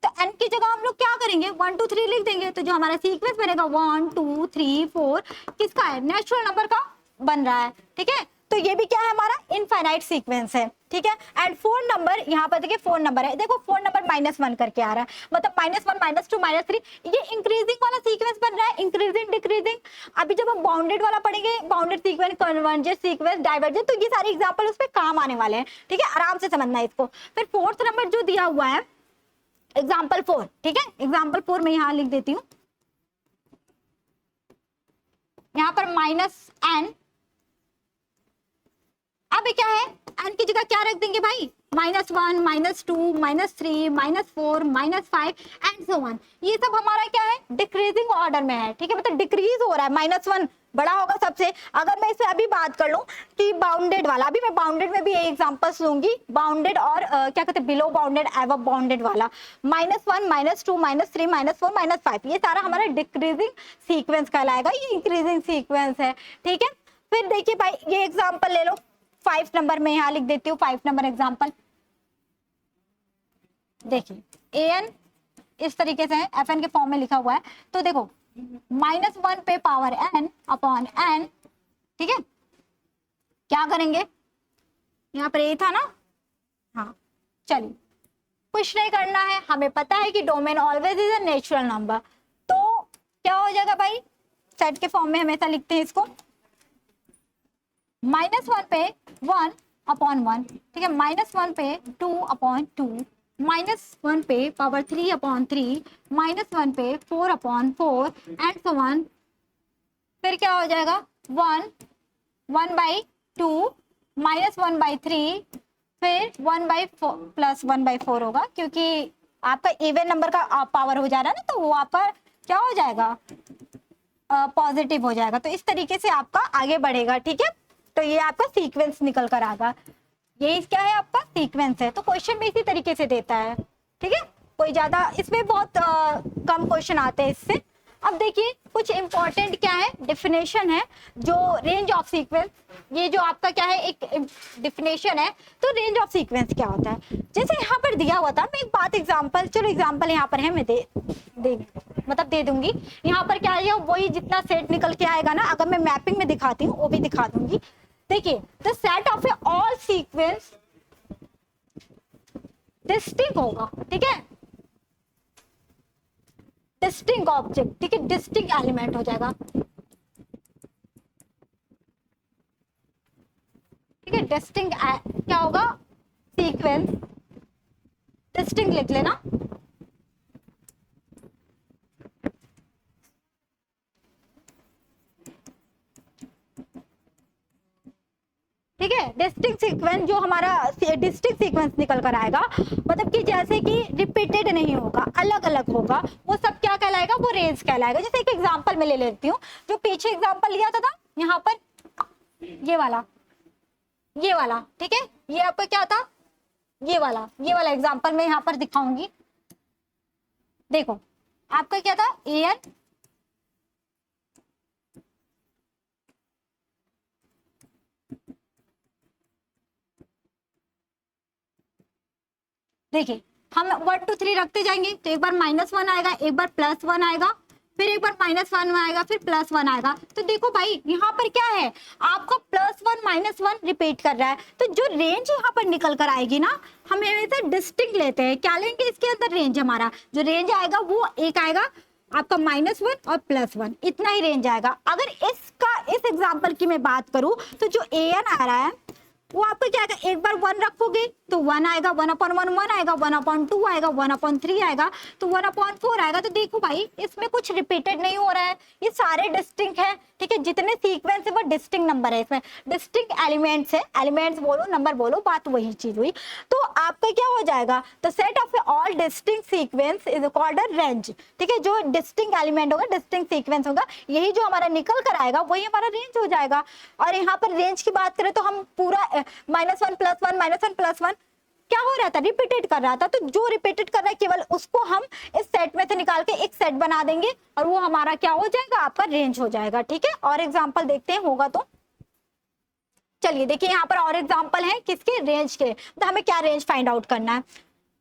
तो n की जगह हम लोग क्या करेंगे, 1 2 3 लिख देंगे, तो जो हमारा सीक्वेंस बनेगा 1 2 3 4 किसका है, नेचुरल नंबर का बन रहा है, ठीक है। तो ये भी क्या है, हमारा इनफाइनाइट सीक्वेंस है, ठीक है। एंड 4 नंबर, यहाँ पर देखिए 4 नंबर है, देखो 4 नंबर -1 करके आ रहा है, मतलब -1 -2 -3, ये इंक्रीजिंग वाला सीक्वेंस बन रहा है, इंक्रीजिंग डिक्रीजिंग। अभी जब हम बाउंडेड वाला पढ़ेंगे, bounded sequence, convergent sequence, divergent, तो ये सारे एग्जाम्पल उस पर काम आने वाले हैं, ठीक है, आराम से समझना है इसको। फिर 4th नंबर जो दिया हुआ है एग्जाम्पल 4, ठीक है, एग्जाम्पल 4 में यहां लिख देती हूं, यहां पर -n, अब क्या है, n की जगह क्या रख देंगे भाई, -1 -2 -3 -4 -5 एंड सो ऑन। ये सब हमारा क्या है, डिक्रीजिंग ऑर्डर में है, ठीक है, मतलब डिक्रीज हो रहा है, -1 बड़ा होगा सबसे। अगर मैं इसे अभी बात कर लूं कि बाउंडेड वाला, अभी मैं बाउंडेड में भी एग्जांपल्स लूंगी, बाउंडेड और क्या कहते हैं, बिलो बाउंडेड, एबव बाउंडेड वाला, -1 -2 -3 -4 -5, ये सारा हमारा डिक्रीजिंग सीक्वेंस कहलाएगा, ये इंक्रीजिंग सीक्वेंस है, ठीक है। फिर देखिए भाई ये एग्जाम्पल ले लो, 5 नंबर में यहाँ लिख देती हूँ, 5 नंबर एग्जाम्पल देखिए, an इस तरीके से है, FN के फॉर्म में लिखा हुआ है, तो देखो -1 पे पावर n अपॉन n, ठीक है, क्या करेंगे, यहाँ पर a था ना, हाँ, चलिए कुछ नहीं करना है, हमें पता है कि domain always is a natural number, तो क्या हो जाएगा भाई, सेट के फॉर्म में हमेशा लिखते हैं इसको, -1 पे 1 अपॉन 1, ठीक है, -1 पे 2 अपॉन 2, -1 पे पावर 3 अपॉन 3, -1 पे 4 अपॉन 4 एंड सो ऑन। फिर क्या हो जाएगा, 1 1/2 -1/3, फिर 1/4 +1/4 होगा, क्योंकि आपका इवन नंबर का पावर हो जा रहा है ना, तो वो आपका क्या हो जाएगा, पॉजिटिव हो जाएगा। तो इस तरीके से आपका आगे बढ़ेगा, ठीक है। तो ये आपका सीक्वेंस निकल कर आएगा, ये क्या है, आपका सीक्वेंस है। तो क्वेश्चन भी इसी तरीके से देता है, ठीक है, कोई ज्यादा इसमें बहुत कम क्वेश्चन आते हैं इससे। अब देखिए कुछ इंपॉर्टेंट क्या है, डेफिनेशन है, जो रेंज ऑफ सीक्वेंस, ये जो आपका क्या है, एक डेफिनेशन है। तो रेंज ऑफ सीक्वेंस क्या होता है, जैसे यहाँ पर दिया हुआ था, मैं एक बात एग्जांपल, चलो एग्जांपल यहाँ पर है, मैं दे दूंगी। यहाँ पर क्या है, वही जितना सेट निकल के आएगा ना, अगर मैं मैपिंग में दिखाती हूँ वो भी दिखा दूंगी। देखिए the set of A all sequence distinct होगा, ठीक है, डिस्टिंक्ट ऑब्जेक्ट, ठीक है, डिस्टिंक्ट एलिमेंट हो जाएगा, ठीक है, डिस्टिंक्ट क्या होगा, सीक्वेंस डिस्टिंक्ट लिख लेना, ठीक है। डिस्टिंक्ट सीक्वेंस, जो हमारा डिस्टिंक्ट सीक्वेंस निकल कर आएगा, मतलब कि जैसे कि रिपीटेड नहीं होगा, अलग अलग होगा, वो सब क्या कहलाएगा, वो रेंज कहलाएगा। जैसे एक एग्जांपल में ले लेती हूँ, जो पीछे एग्जांपल लिया था ना, यहाँ पर ये वाला, ठीक है, ये आपका क्या था, ये वाला एग्जांपल मैं यहाँ पर दिखाऊंगी। देखो आपका क्या था, an देखिए हम 1 2 3 रखते जाएंगे तो एक बार -1 आएगा, एक बार +1 आएगा, फिर एक बार -1 आएगा, फिर +1 आएगा। तो देखो भाई यहाँ पर क्या है, आपको +1 -1 रिपीट कर रहा है। तो जो रेंज यहाँ पर निकल कर आएगी ना, हम हमेशा डिस्टिंक्ट लेते हैं। क्या लेंगे इसके अंदर रेंज, हमारा जो रेंज आएगा वो एक आएगा आपका -1 और +1, इतना ही रेंज आएगा। अगर इस एग्जाम्पल की मैं बात करूं तो जो an आ रहा है वो आपको क्या आएगा, एक बार 1 रखोगे तो 1 आएगा, 1/1 1 आएगा, 1/2 आएगा, 1/3 आएगा, तो 1/4 आएगा। तो देखो भाई इसमें कुछ रिपीटेड नहीं हो रहा है, ये सारे डिस्टिंक्ट है, ठीक है। जितने सीक्वेंस है वो डिस्टिंक्ट नंबर है, इसमें डिस्टिंक्ट एलिमेंट्स है, एलिमेंट्स बोलो नंबर बोलो, बात वही चीज हुई। तो आपका क्या हो जाएगा, the set of all distinct sequence is called a range, ठीक है। जो डिस्टिंक्ट एलिमेंट होगा, डिस्टिंक्ट सीक्वेंस होगा, यही जो हमारा निकल कर आएगा वही हमारा रेंज हो जाएगा। और यहाँ पर रेंज की बात करें तो हम पूरा -1 +1 -1 +1 क्या हो रहा था, रिपीटेड कर रहा था। तो जो रिपीटेड कर रहा है केवल उसको हम इस सेट में से निकाल के एक सेट बना देंगे और वो हमारा क्या हो जाएगा, आपका रेंज हो जाएगा, ठीक है। और एग्जांपल देखते हैं होगा तो। चलिए देखिए यहाँ पर और एग्जांपल है किसके, रेंज के। तो हमें क्या रेंज फाइंड आउट करना है,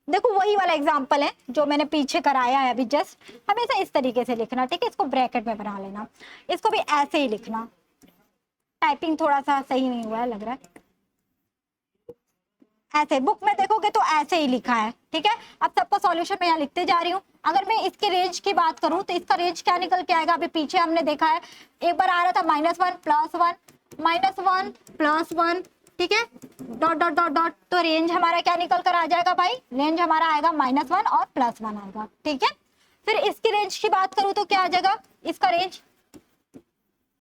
देखो वही वाला एग्जांपल है जो मैंने पीछे कराया है अभी जस्ट। हमेशा इस तरीके से लिखना, ठीक है। इसको ब्रैकेट में बना लेना, इसको भी ऐसे ही लिखना। टाइपिंग थोड़ा सा सही नहीं हुआ है लग रहा है, ऐसे बुक में देखोगे तो ऐसे ही लिखा है, ठीक है। अब सबका सॉल्यूशन मैं यहाँ लिखते जा रही हूँ। अगर मैं इसके रेंज की बात करूँ तो इसका रेंज क्या निकल के आएगा, अभी पीछे हमने देखा है एक बार आ रहा था -1 +1 -1 +1, ठीक है, डॉट डॉट डॉट डॉट। तो रेंज हमारा क्या निकल कर आ जाएगा भाई, रेंज हमारा आएगा -1 और +1 आएगा, ठीक है। फिर इसकी रेंज की बात करूँ तो क्या आ जाएगा, इसका रेंज,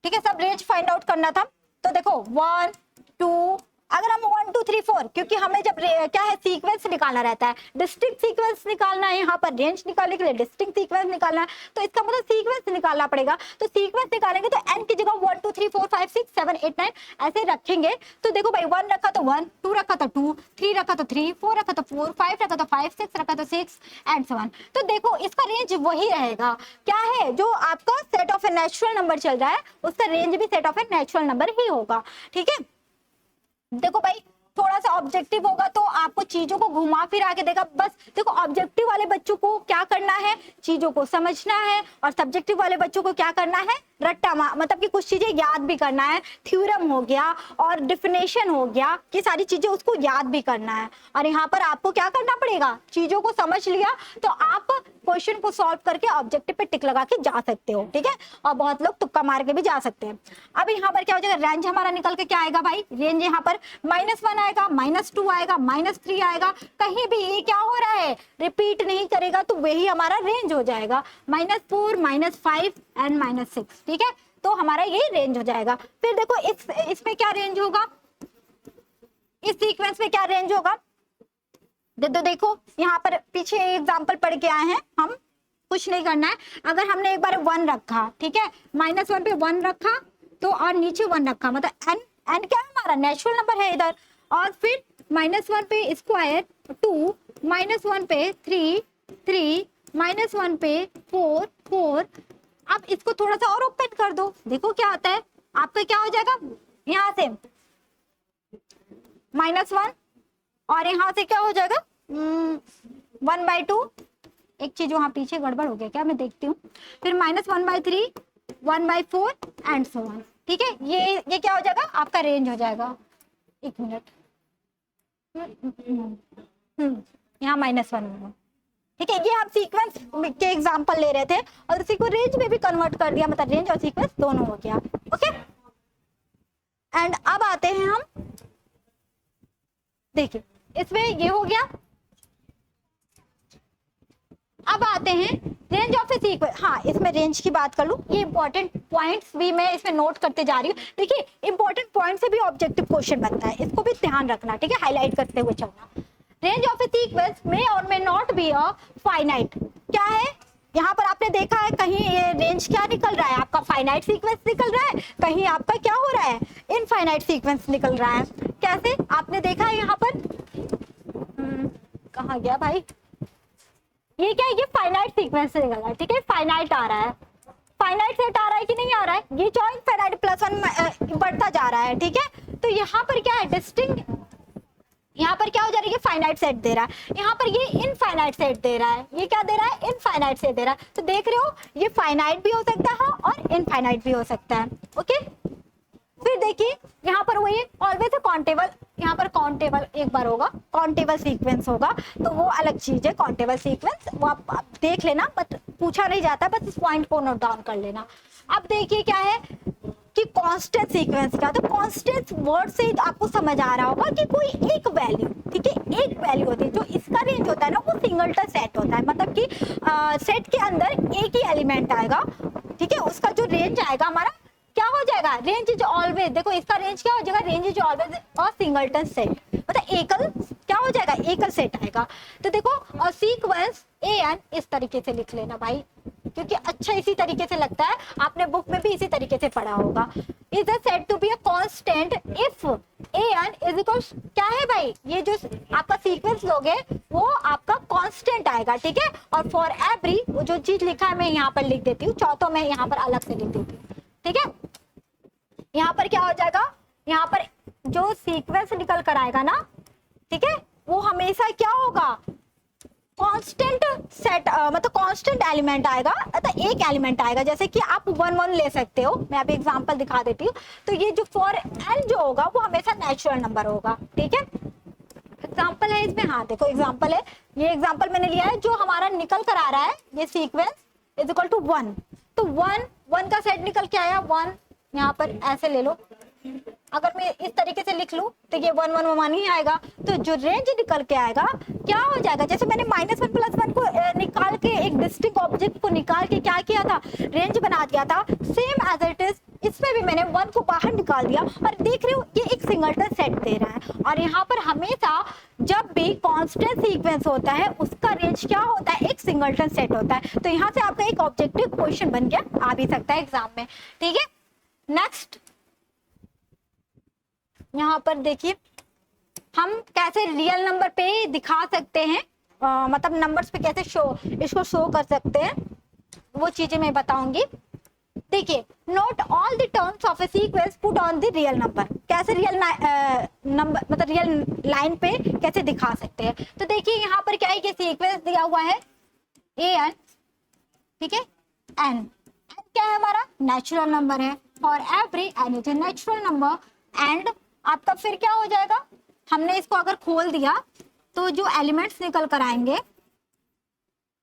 ठीक है। सब रेंज फाइंड आउट करना था। तो देखो 1 2, अगर हम 1 2 3 4, क्योंकि हमें जब क्या है सीक्वेंस निकालना रहता है, डिस्टिंक्ट सीक्वेंस निकालना है, यहाँ पर रेंज निकालने के लिए डिस्टिंक्ट सीक्वेंस निकालना है, तो इसका मतलब सीक्वेंस निकालना पड़ेगा। तो सीक्वेंस निकालेंगे तो n की जगह 1 2 3 4 5 6 7 8 9 ऐसे रखेंगे। तो देखो भाई 1 रखा तो 1, 2 रखा तो 2, 3 रखा तो 3, 4 रखा तो 4, 5 रखा तो 5, 6 रखा तो 6 एंड सो ऑन। तो देखो इसका रेंज वही रहेगा, क्या है, जो आपका set of a natural number चल रहा है उसका रेंज भी set of a natural number ही होगा, ठीक है। देखो भाई थोड़ा सा ऑब्जेक्टिव होगा तो आपको चीजों को घुमा फिरा के देगा। बस देखो ऑब्जेक्टिव वाले बच्चों को क्या करना है, चीजों को समझना है, और सब्जेक्टिव वाले बच्चों को क्या करना है, रट्टा मतलब कि कुछ चीजें याद भी करना है, थ्योरम हो गया और डिफिनेशन हो गया, ये सारी चीजें उसको याद भी करना है। और यहाँ पर आपको क्या करना पड़ेगा, चीजों को समझ लिया तो आप क्वेश्चन को सॉल्व करके ऑब्जेक्टिव पे टिक लगा के जा सकते हो, ठीक है। और बहुत लोग तुक्का मार के भी जा सकते हैं। अब यहाँ पर क्या हो जाएगा, रेंज हमारा निकल के क्या आएगा भाई, रेंज यहाँ पर -1 आएगा, -2 आएगा, -3 आएगा, कहीं भी ये क्या हो रहा है, रिपीट नहीं करेगा, तो वही हमारा रेंज हो जाएगा। -4 -5 एंड -6, ठीक है। तो हमारा ये रेंज हो जाएगा। फिर देखो इसमें क्या रेंज होगा, इस सीक्वेंस में क्या रेंज होगा, तो देखो यहाँ पर पीछे एग्जांपल पढ़ के आए हैं हम, कुछ नहीं करना है। अगर हमने एक बार 1 रखा, ठीक है, -1 पे 1 रखा तो और नीचे 1 रखा, मतलब n क्या है हमारा नेचुरल नंबर है इधर, और फिर -1 पे स्क्वायर 2, -1 पे 3 3, -1 पे 4 4। अब इसको थोड़ा सा और ओपन कर दो, देखो क्या आता है, आपका क्या हो जाएगा, यहाँ से -1 और यहाँ से क्या हो जाएगा 1/2। एक चीज वहां पीछे गड़बड़ हो गया क्या, मैं देखती हूँ। फिर -1/3 1/4 एंड सो ऑन, ठीक है। ये क्या हो जाएगा, आपका रेंज हो जाएगा। एक मिनट, यहाँ -1 होगा, ठीक है। ये आप सीक्वेंस के एग्जांपल ले रहे थे और उसी को रेंज में भी कन्वर्ट कर दिया, मतलब रेंज और सीक्वेंस दोनों हो गया, ओके। एंड अब आते हैं हम, देखिए इसमें ये हो गया। अब आते हैं रेंज ऑफ ए सीक्वेंस। हाँ, इसमें रेंज की बात कर लूं, ये इंपॉर्टेंट पॉइंट्स भी मैं इसमें नोट करते जा रही हूँ। देखिए इंपॉर्टेंट पॉइंट से भी ऑब्जेक्टिव क्वेश्चन बनता है, इसको भी ध्यान रखना, ठीक है, हाईलाइट करते हुए चलना। रेंज ऑफ ए सीक्वेंस में और में नॉट बी अ फाइनाइट। क्या है, यहाँ पर आपने देखा है कहीं ये रेंज क्या निकल रहा है, आपका फाइनाइट सीक्वेंस निकल रहा है, कहीं आपका क्या हो रहा है, इनफाइनाइट सीक्वेंस निकल रहा है। कैसे, आपने देखा है यहाँ पर, कहाँ गया भाई, ये क्या है, ये फाइनाइट सीक्वेंस से निकल रहा है, ठीक है, फाइनाइट आ रहा है। फाइनाइट सेट आ रहा है कि नहीं आ रहा है, ये जो इनफाइनाइट +1 बढ़ता जा रहा है, ठीक है। तो यहाँ पर क्या है, डिस्टिंक्ट, यहाँ पर क्या हो जा रही है, फाइनाइट सेट दे रहा है, यहाँ पर ये इनफाइनाइट सेट दे रहा है, ये क्या दे रहा है, इनफाइनाइट सेट दे रहा है। तो देख रहे हो ये फाइनाइट भी हो सकता है और इनफाइनाइट भी हो सकता है। ओके, फिर देखिए यहाँ पर वही ऑलवेज काउंटेबल, यहाँ पर काउंटेबल एक बार होगा, काउंटेबल सीक्वेंस होगा तो वो अलग चीज है। काउंटेबल सीक्वेंस वो आप देख लेना, बट पूछा नहीं जाता, बस इस पॉइंट को नोट डाउन कर लेना। अब देखिए क्या है कि कांस्टेंट सीक्वेंस का, तो कांस्टेंट वर्ड से आपको समझ आ रहा होगा कि कोई एक वैल्यू, ठीक है, एक वैल्यू होती है। जो इसका रेंज होता है ना वो सिंगलटन सेट होता है, मतलब कि सेट के अंदर एक ही एलिमेंट आएगा, ठीक है, उसका जो रेंज आएगा हमारा क्या हो जाएगा, रेंज इज ऑलवेज, देखो इसका रेंज क्या हो जाएगा, रेंज इज ऑलवेज और सिंगलटन सेट, मतलब एकल क्या हो जाएगा, एकल सेट आएगा। तो देखो और सीक्वेंस एन इस तरीके से लिख लेना भाई, क्योंकि अच्छा इसी तरीके से लगता है, आपने बुक में भी इसी तरीके से पढ़ा होगा। Is said to be a constant if N is equal, क्या है भाई, ये जो आपका सीक्वेंस लोगे वो आपका कांस्टेंट आएगा, ठीक है। और फॉर एवरी जो चीज लिखा है मैं यहाँ पर लिख देती हूँ, चौथों में यहाँ पर अलग से लिख देती हूँ, ठीक है। यहाँ पर क्या हो जाएगा, यहाँ पर जो सीक्वेंस निकल कर आएगा ना, ठीक है, वो हमेशा क्या होगा, कांस्टेंट सेट, मतलब कांस्टेंट एलिमेंट आएगा, मतलब एक एलिमेंट आएगा। जैसे कि आप 1 1 ले सकते हो, मैं अभी एग्जांपल दिखा देती हूँ। तो ये जो फॉर एन जो होगा वो हमेशा नेचुरल नंबर होगा, ठीक है। एग्जांपल है इसमें, हाँ देखो एग्जांपल है, ये एग्जांपल मैंने लिया है, जो हमारा निकल कर आ रहा है ये सीक्वेंस इज इक्वल टू 1, तो 1 1 का सेट निकल के आया 1, यहाँ पर ऐसे ले लो, अगर मैं इस तरीके से लिख लूं तो ये 1 1 1 ही आएगा। तो जो रेंज निकल के आएगा क्या हो जाएगा, जैसे मैंने -1 + 1 को निकाल के एक डिस्टिंक्ट ऑब्जेक्ट को निकाल के क्या किया था, रेंज बना दिया था, सेम एज इट इज इसमें भी मैंने 1 को बाहर निकाल दिया, और देख रहे हो ये एक सिंगलटन सेट दे रहा है। और यहाँ पर हमेशा जब भी कांस्टेंट सीक्वेंस होता है उसका रेंज क्या होता है, एक सिंगलटन सेट होता है। तो यहाँ से आपका एक ऑब्जेक्टिव क्वेश्चन बन गया, आ भी सकता है एग्जाम में, ठीक है। नेक्स्ट यहाँ पर देखिए हम कैसे रियल नंबर पे दिखा सकते हैं, मतलब नंबर्स पे कैसे इसको शो कर सकते हैं, वो चीजें मैं बताऊंगी। देखिए, note all the terms of A sequence put on the real number, कैसे रियल नंबर मतलब रियल लाइन पे कैसे दिखा सकते हैं। तो देखिए यहाँ पर क्या है, ये सीक्वेंस दिया हुआ है ए एन, ठीक है, एन क्या है हमारा, नेचुरल नंबर है, for every N is a natural number, and आपका फिर क्या हो जाएगा, हमने इसको अगर खोल दिया तो जो एलिमेंट्स निकल कर आएंगे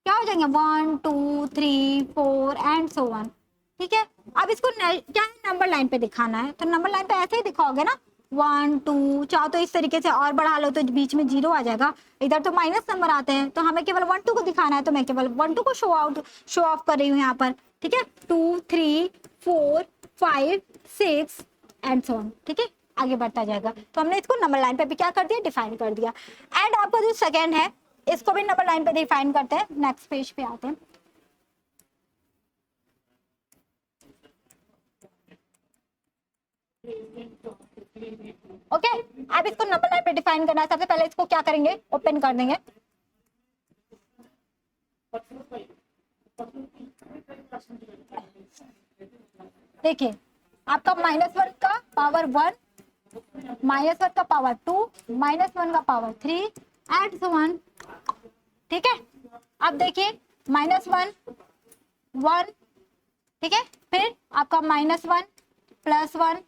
क्या हो जाएंगे, 1 2 3 4 एंड सो ऑन, ठीक है। अब इसको क्या है, नंबर लाइन पे दिखाना है, तो नंबर लाइन पे ऐसे ही दिखाओगे ना, 1 2, चाहो तो इस तरीके से और बढ़ा लो तो बीच में 0 आ जाएगा, इधर तो माइनस नंबर आते हैं, तो हमें केवल 1 2 को दिखाना है, तो मैं केवल 1 2 को शो ऑफ कर रही हूँ यहाँ पर, ठीक है। 2 3 4 5 6 एंड सो ऑन, ठीक है, आगे बढ़ता जाएगा। तो हमने इसको नंबर लाइन पे भी क्या कर दिया, डिफाइन कर दिया। एंड आपका जो सेकंड है इसको भी नंबर लाइन पे डिफाइन करते हैं। नेक्स्ट पेज पे आते हैं। ओके, अब इसको नंबर लाइन पे डिफाइन करना है। सबसे पहले इसको क्या करेंगे, ओपन कर देंगे। देखिए आपका -1 का पावर 1, -1 का पावर 2, -1 का पावर 3 एंड सो ऑन, ठीक है। अब देखिए -1 1, ठीक है, फिर आपका -1 +1,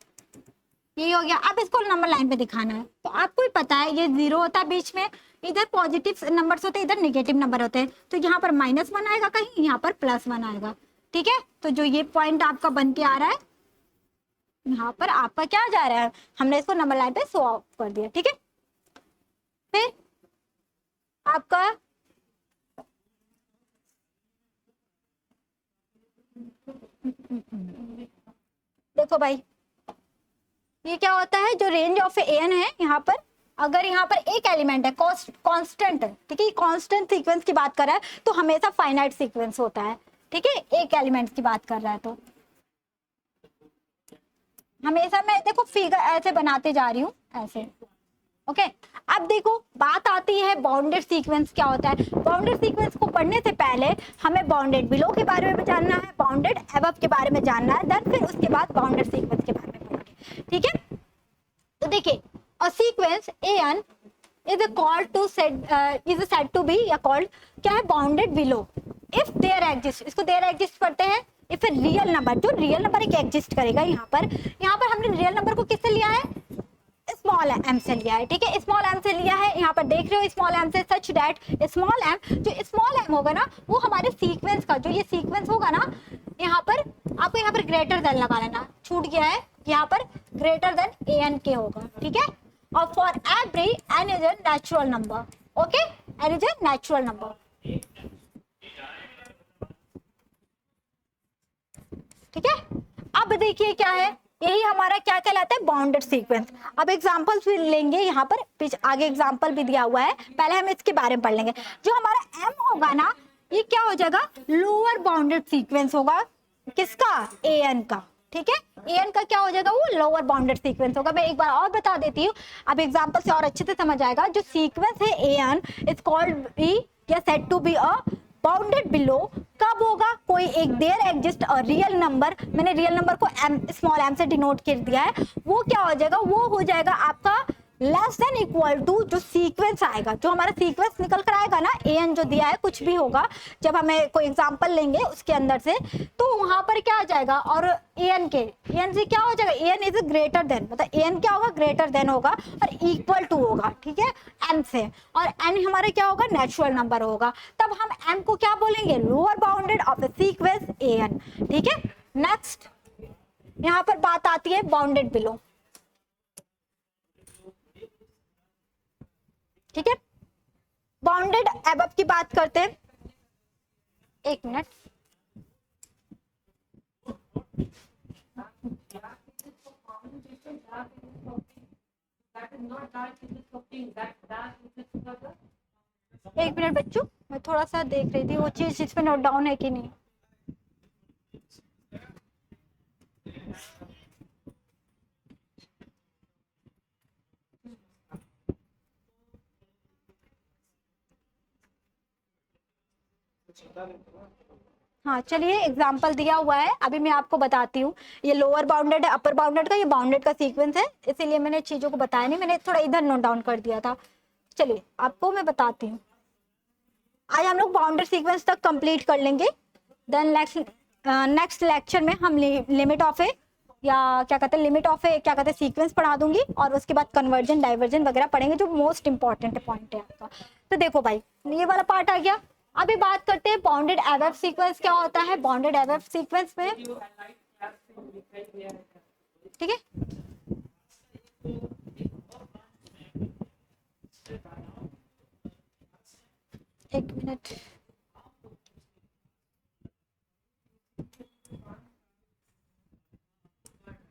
ये हो गया। अब इसको नंबर लाइन पे दिखाना है, तो आपको ही पता है ये 0 होता है बीच में, इधर पॉजिटिव नंबर्स होते हैं, इधर नेगेटिव नंबर होते हैं, तो यहाँ पर -1 आएगा कहीं, यहाँ पर +1 आएगा, ठीक है। तो जो ये पॉइंट आपका बन के आ रहा है, यहाँ पर आपका क्या जा रहा है, हमने इसको नंबर लाइन पे शो ऑफ कर दिया, ठीक है। फिर आपका देखो भाई ये क्या होता है, जो रेंज ऑफ एन है, यहाँ पर अगर यहाँ पर एक एलिमेंट है कांस्टेंट, ठीक है, कांस्टेंट सीक्वेंस की बात कर रहा है तो हमेशा फाइनाइट सीक्वेंस होता है, ठीक है, एक एलिमेंट की बात कर रहा है तो हमेशा मैं देखो फिगर ऐसे बनाते जा रही हूँ ऐसे, ओके। अब देखो बात आती है बाउंडेड सीक्वेंस क्या होता है। बाउंडेड सीक्वेंस को पढ़ने से पहले हमें बाउंडेड बिलो के बारे में जानना है, बाउंडेड अबव के बारे में जानना है, देन फिर उसके बाद बाउंडेड सीक्वेंस के बारे में पढ़ेंगे, ठीक है। तो देखिए a sequence N is called to set is said to be या कॉल्ड क्या है bounded below if there exist, इसको देयर एग्जिस्ट पढ़ते हैं इफ ए रियल नंबर, जो रियल नंबर एक एग्जिस्ट करेगा। यहाँ पर हमने रियल नंबर को किससे लिया है, स्मॉल एम से लिया है, ठीक है, स्मॉल एम से लिया है। यहाँ पर देख रहे हो स्मॉल एम से, सच दैट स्मॉल एम, जो स्मॉल एम होगा ना वो हमारे सीक्वेंस का, जो ये सीक्वेंस होगा ना, यहाँ पर आपको यहाँ पर ग्रेटर देन लगा लेना, छूट गया है, यहाँ पर ग्रेटर देन ए एन के होगा, ठीक है। और for every N is a natural number, okay, N is a natural number, ठीक है। अब देखिए क्या है, यही हमारा क्या कहलाता है, बाउंडेड सीक्वेंस। अब एग्जांपल्स भी लेंगे, यहाँ पर आगे एग्जांपल भी दिया हुआ है, पहले हम इसके बारे में पढ़ लेंगे। जो हमारा एम होगा ना, ये क्या हो जाएगा, लोअर बाउंडेड सीक्वेंस होगा, किसका, ए एन का, ठीक है। ए एन का क्या हो जाएगा, वो लोअर बाउंडेड सीक्वेंस होगा। मैं एक बार और बता देती हूँ, अब एग्जांपल से और अच्छे से समझ आएगा। जो सीक्वेंस है A N is called be या said to be a bounded below, कब होगा, कोई एक देयर एग्जिस्ट और रियल नंबर, मैंने रियल नंबर को एम, स्मॉल एम से डिनोट कर दिया है, वो क्या हो जाएगा, वो हो जाएगा आपका लेस देन इक्वल टू जो सीक्वेंस आएगा, जो हमारा सीक्वेंस निकल कर आएगा ना, ए एन जो दिया है, कुछ भी होगा, जब हमें कोई एग्जांपल लेंगे उसके अंदर से, तो वहां पर क्या आ जाएगा, और ए एन से क्या हो जाएगा, ए एन इज ग्रेटर देन, मतलब ए एन क्या होगा, ग्रेटर देन होगा और इक्वल टू होगा, ठीक है, एन से, और एन हमारा क्या होगा, नेचुरल नंबर होगा, तब हम एम को क्या बोलेंगे, lower bounded of the sequence A N, ठीक है। नेक्स्ट यहाँ पर बात आती है बाउंडेड बिलो, ठीक है। बाउंडेड अबव की बात करते हैं, एक मिनट, एक मिनट बच्चों, मैं थोड़ा सा देख रही थी वो चीज जिसमें नोट डाउन है कि नहीं। हाँ चलिए, एग्जाम्पल दिया हुआ है, अभी मैं आपको बताती हूँ। ये लोअर बाउंडेड है, अपर बाउंडेड का, ये बाउंडेड का सीक्वेंस है, इसीलिए मैंने चीजों को बताया नहीं, मैंने थोड़ा इधर नोट डाउन कर दिया था। चलिए आपको मैं बताती हूँ, आज हम लोग बाउंडेड सीक्वेंस तक कंप्लीट कर लेंगे, देन नेक्स्ट लेक्चर में हम लिमिट ऑफ ए या क्या कहते हैं, लिमिट ऑफ ए क्या कहते हैं सीक्वेंस पढ़ा दूंगी, और उसके बाद कन्वर्जन डाइवर्जन वगैरह पढ़ेंगे, जो मोस्ट इंपॉर्टेंट पॉइंट है आपका। तो देखो भाई, ये वाला पार्ट आ गया। अभी बात करते हैं बाउंडेड एबव सीक्वेंस क्या होता है। बाउंडेड एबव सीक्वेंस में, ठीक है, एक मिनट,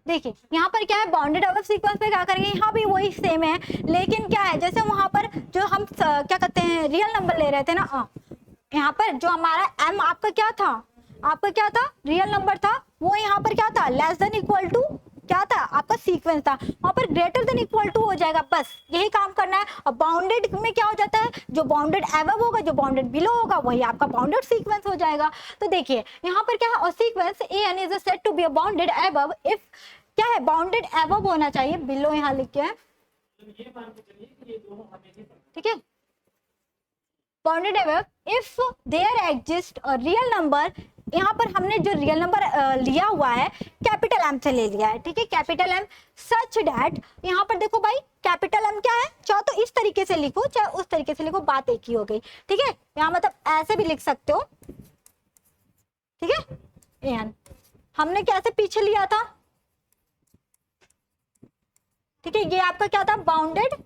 देखिए यहाँ पर क्या है, बाउंडेड एबव सीक्वेंस में क्या करेंगे, यहाँ भी वही सेम है, लेकिन क्या है, जैसे वहां पर जो हम क्या कहते हैं रियल नंबर ले रहे थे ना, यहाँ पर जो हमारा m आपका क्या था, रियल नंबर था, वो यहाँ पर क्या था, लेस देन इक्वल टू क्या था, आपका सीक्वेंस था, वहां पर ग्रेटर देन इक्वल टू हो जाएगा, बस यही काम करना है। और बाउंडेड में क्या हो जाता है, जो बाउंडेड एबव होगा, जो बाउंडेड बिलो होगा, वही आपका बाउंडेड सीक्वेंस हो जाएगा। तो देखिए यहाँ पर क्या है, और sequence A N is said to be a bounded above if क्या है, बाउंडेड एबव होना चाहिए, बिलो यहाँ लिख के है, ठीक है, bounded above if there exist a real number. यहाँ पर हमने जो रियल नंबर लिया हुआ है कैपिटल एम से ले लिया है, ठीक है, कैपिटल एम, सच डैट, यहाँ पर देखो भाई कैपिटल एम क्या है, चाहे तो इस तरीके से लिखो चाहे उस तरीके से लिखो, बात एक ही हो गई, ठीक है। यहाँ मतलब ऐसे भी लिख सकते हो, ठीक है। एन हमने कैसे पीछे लिया था, ठीक है, ये आपका क्या था, बाउंडेड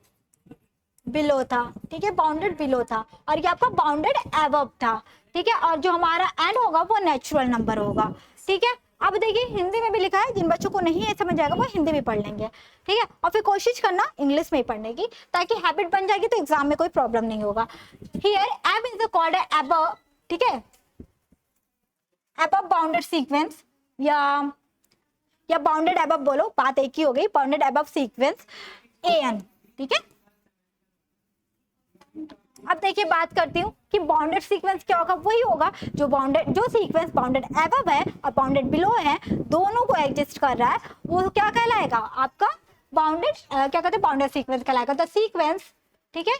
बिलो था, ठीक है, बाउंडेड बिलो था, और ये आपका बाउंडेड एबव था, ठीक है, और जो हमारा एंड होगा वो नेचुरल नंबर होगा, ठीक है। अब देखिए हिंदी में भी लिखा है, जिन बच्चों को नहीं है समझ आएगा वो हिंदी में पढ़ लेंगे, ठीक है, और फिर कोशिश करना इंग्लिश में ही पढ़ने की, ताकि हैबिट बन जाएगी, तो एग्जाम में कोई प्रॉब्लम नहीं होगा। Here M is called above, ठीक है, एबव बाउंडेड सीक्वेंस या बाउंडेड एबव बोलो, बात एक ही हो गई, bounded above sequence A N, ठीक है। अब देखिए बात करती हूँ कि बाउंडेड सीक्वेंस क्या होगा, वही होगा जो सीक्वेंस बाउंडेड एबव है और बाउंडेड बिलो है, दोनों को एग्जिस्ट कर रहा है, वो क्या कहलाएगा, आपका बाउंडेड क्या कहते हैं, बाउंडेड सीक्वेंस कहलाएगा। द सीक्वेंस ठीक है,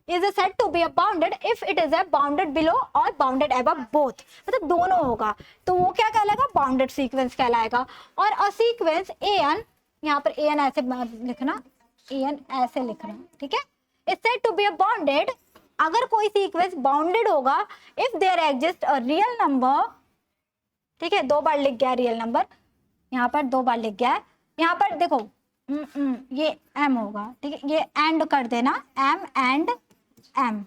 is said to be bounded if it is bounded below और बाउंडेड अबव बोथ, मतलब दोनों होगा तो वो क्या कहलाएगा, बाउंडेड सीक्वेंस कहलाएगा। और अ सीक्वेंस एन, यहाँ पर एन ऐसे लिखना, एन ऐसे लिखना, ठीक है, is said to be bounded, अगर कोई सीक्वेंस बाउंडेड होगा if there exist a real number, ठीक है, 2 बार लिख गया रियल नंबर, यहाँ पर 2 बार लिख गया है, यहाँ पर देखो ये m होगा, ठीक है, ये एंड कर देना, m एंड m,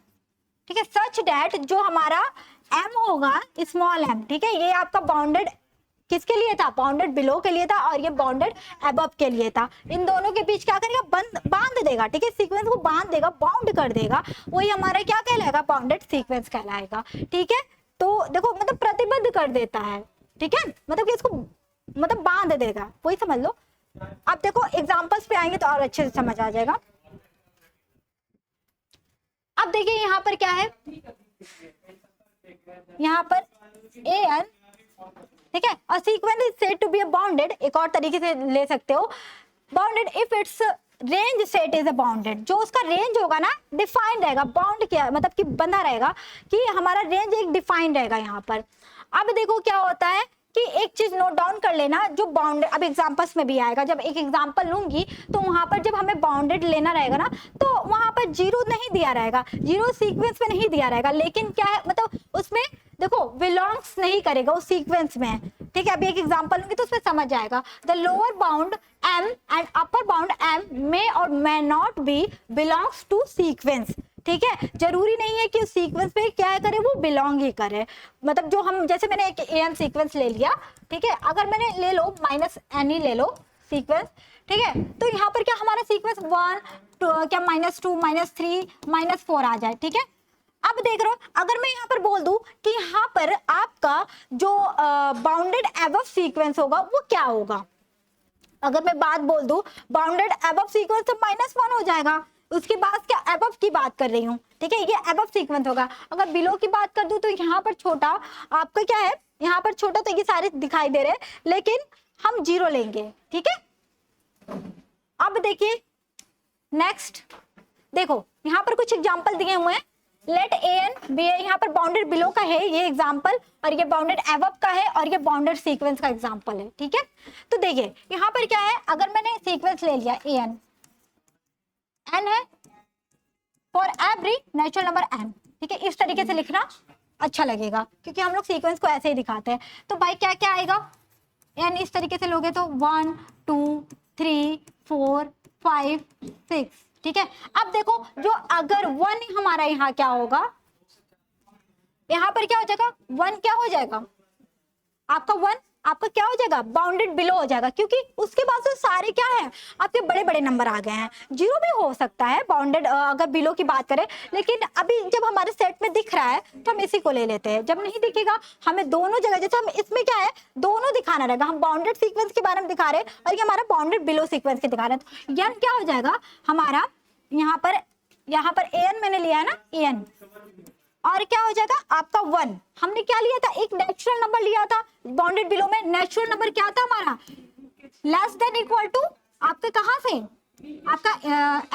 ठीक है, सच डैट जो हमारा m होगा स्मॉल m, ठीक है, ये आपका बाउंडेड किसके लिए था, बाउंडेड बिलो के लिए था, और ये बाउंडेड अबव के लिए था। इन दोनों के बीच क्या करेगा, बांध देगा, ठीक है, सीक्वेंस को बांध देगा, बाउंड कर देगा, वही हमारा क्या कहलाएगा, बाउंडेड सीक्वेंस कहलाएगा। ठीक है, तो देखो मतलब प्रतिबद्ध कर देता है, ठीक है, मतलब कि इसको मतलब बांध देगा, वही समझ लो। अब देखो एग्जांपल्स पे आएंगे तो और अच्छे से समझ आ जाएगा। अब देखिए यहाँ पर क्या है, यहाँ पर an, ठीक है, a sequence is said to be a bounded, एक और तरीके से ले सकते हो, bounded if its range set is a bounded, जो उसका रेंज होगा ना डिफाइंड रहेगा, बाउंड किया मतलब कि बंधा रहेगा, कि हमारा रेंज एक डिफाइंड रहेगा यहाँ पर। अब देखो क्या होता है कि एक चीज नोट डाउन कर लेना, जो बाउंडेड, अब एग्जांपल्स में भी आएगा, जब एक एग्जांपल लूंगी तो वहां पर जब हमें बाउंडेड लेना रहेगा ना, तो वहां पर जीरो नहीं दिया रहेगा, जीरो सीक्वेंस में नहीं दिया रहेगा, लेकिन क्या है मतलब उसमें देखो बिलोंग्स नहीं करेगा उस सीक्वेंस में, ठीक है। अभी एक एग्जांपल लूंगी तो उसमें समझ जाएगा। The lower bound m and upper bound m may और may not be belongs to sequence, ठीक है, जरूरी नहीं है कि उस सीक्वेंस पे क्या करे, वो बिलोंग ही करे, मतलब जो हम जैसे मैंने एक an सीक्वेंस ले लिया, ठीक है, अगर मैंने ले लो -n ही ले लो सीक्वेंस, ठीक है, तो यहाँ पर क्या हमारा सीक्वेंस 1 क्या -2 -3 -4 आ जाए, ठीक है। अब देख रहे हो, अगर मैं यहाँ पर बोल दूं कि यहाँ पर आपका जो बाउंडेड एबव सीक्वेंस होगा वो क्या होगा, अगर मैं बात बोल दूं बाउंडेड एबव सीक्वेंस तो -1 हो जाएगा, उसके बाद क्या एबव की बात कर रही हूँ, ठीक है, ये एबव सीक्वेंस होगा। अगर बिलो की बात कर दूं तो यहाँ पर छोटा आपका क्या है, यहाँ पर छोटा तो ये सारे दिखाई दे रहे हैं, लेकिन हम 0 लेंगे, ठीक है। अब देखिए नेक्स्ट, देखो यहाँ पर कुछ एग्जाम्पल दिए हुए हैं, लेट an बी, यहाँ पर बाउंडेड बिलो का है ये एग्जाम्पल, और ये बाउंडेड एबव का है, और ये बाउंडेड सीक्वेंस का एग्जाम्पल है, ठीक है। तो देखिए यहाँ पर क्या है, अगर मैंने सीक्वेंस ले लिया an, n है for every natural number n, ठीक है, इस तरीके से लिखना अच्छा लगेगा क्योंकि हम लोग सीक्वेंस को ऐसे ही दिखाते हैं। तो भाई क्या क्या आएगा, n इस तरीके से लोगे तो 1 2 3 4 5 6, ठीक है। अब देखो जो अगर 1 हमारा यहाँ क्या होगा, यहाँ पर क्या हो जाएगा, 1 क्या हो जाएगा आपका, 1 आपका क्या हो जाएगा, बाउंडेड बिलो हो जाएगा, क्योंकि उसके बाद से सारे क्या है आपके बड़े बड़े नंबर आ गए हैं। 0 भी हो सकता है बाउंडेड अगर बिलो की बात करें, लेकिन अभी जब हमारे सेट में दिख रहा है तो हम इसी को ले लेते हैं, जब नहीं दिखेगा हमें दोनों जगह, जैसे हम इसमें क्या है दोनों दिखाना रहेगा, हम बाउंडेड सीक्वेंस के बारे में दिखा रहे हैं और ये हमारा बाउंडेड बिलो सीक्वेंस के दिखा रहे हैं, तो यन क्या हो जाएगा हमारा, यहाँ पर an मैंने लिया है ना an, और क्या हो जाएगा आपका 1, हमने क्या लिया था, एक नेचुरल नंबर लिया था बाउंडेड बिलो में, नेचुरल नंबर क्या था हमारा, लेस देन इक्वल टू आपके कहां से, आपका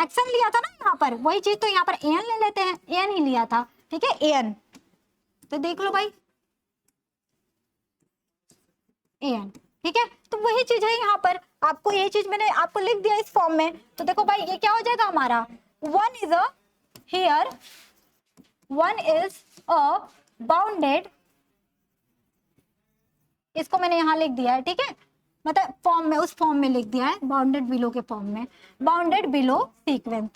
एक्शन लिया था ना यहाँ पर, वही चीज तो यहाँ पर an ले लेते हैं, an ही लिया था, ठीक है an, तो देख लो भाई an, ठीक है। तो वही चीज है यहाँ पर, आपको ये चीज मैंने आपको लिख दिया इस फॉर्म में, तो देखो भाई ये क्या हो जाएगा हमारा, 1 is a here 1 is a bounded, इसको मैंने यहां लिख दिया है, ठीक है, मतलब फॉर्म में, उस फॉर्म में लिख दिया है बाउंडेड बिलो के फॉर्म में, बाउंडेड बिलो सीक्वेंस,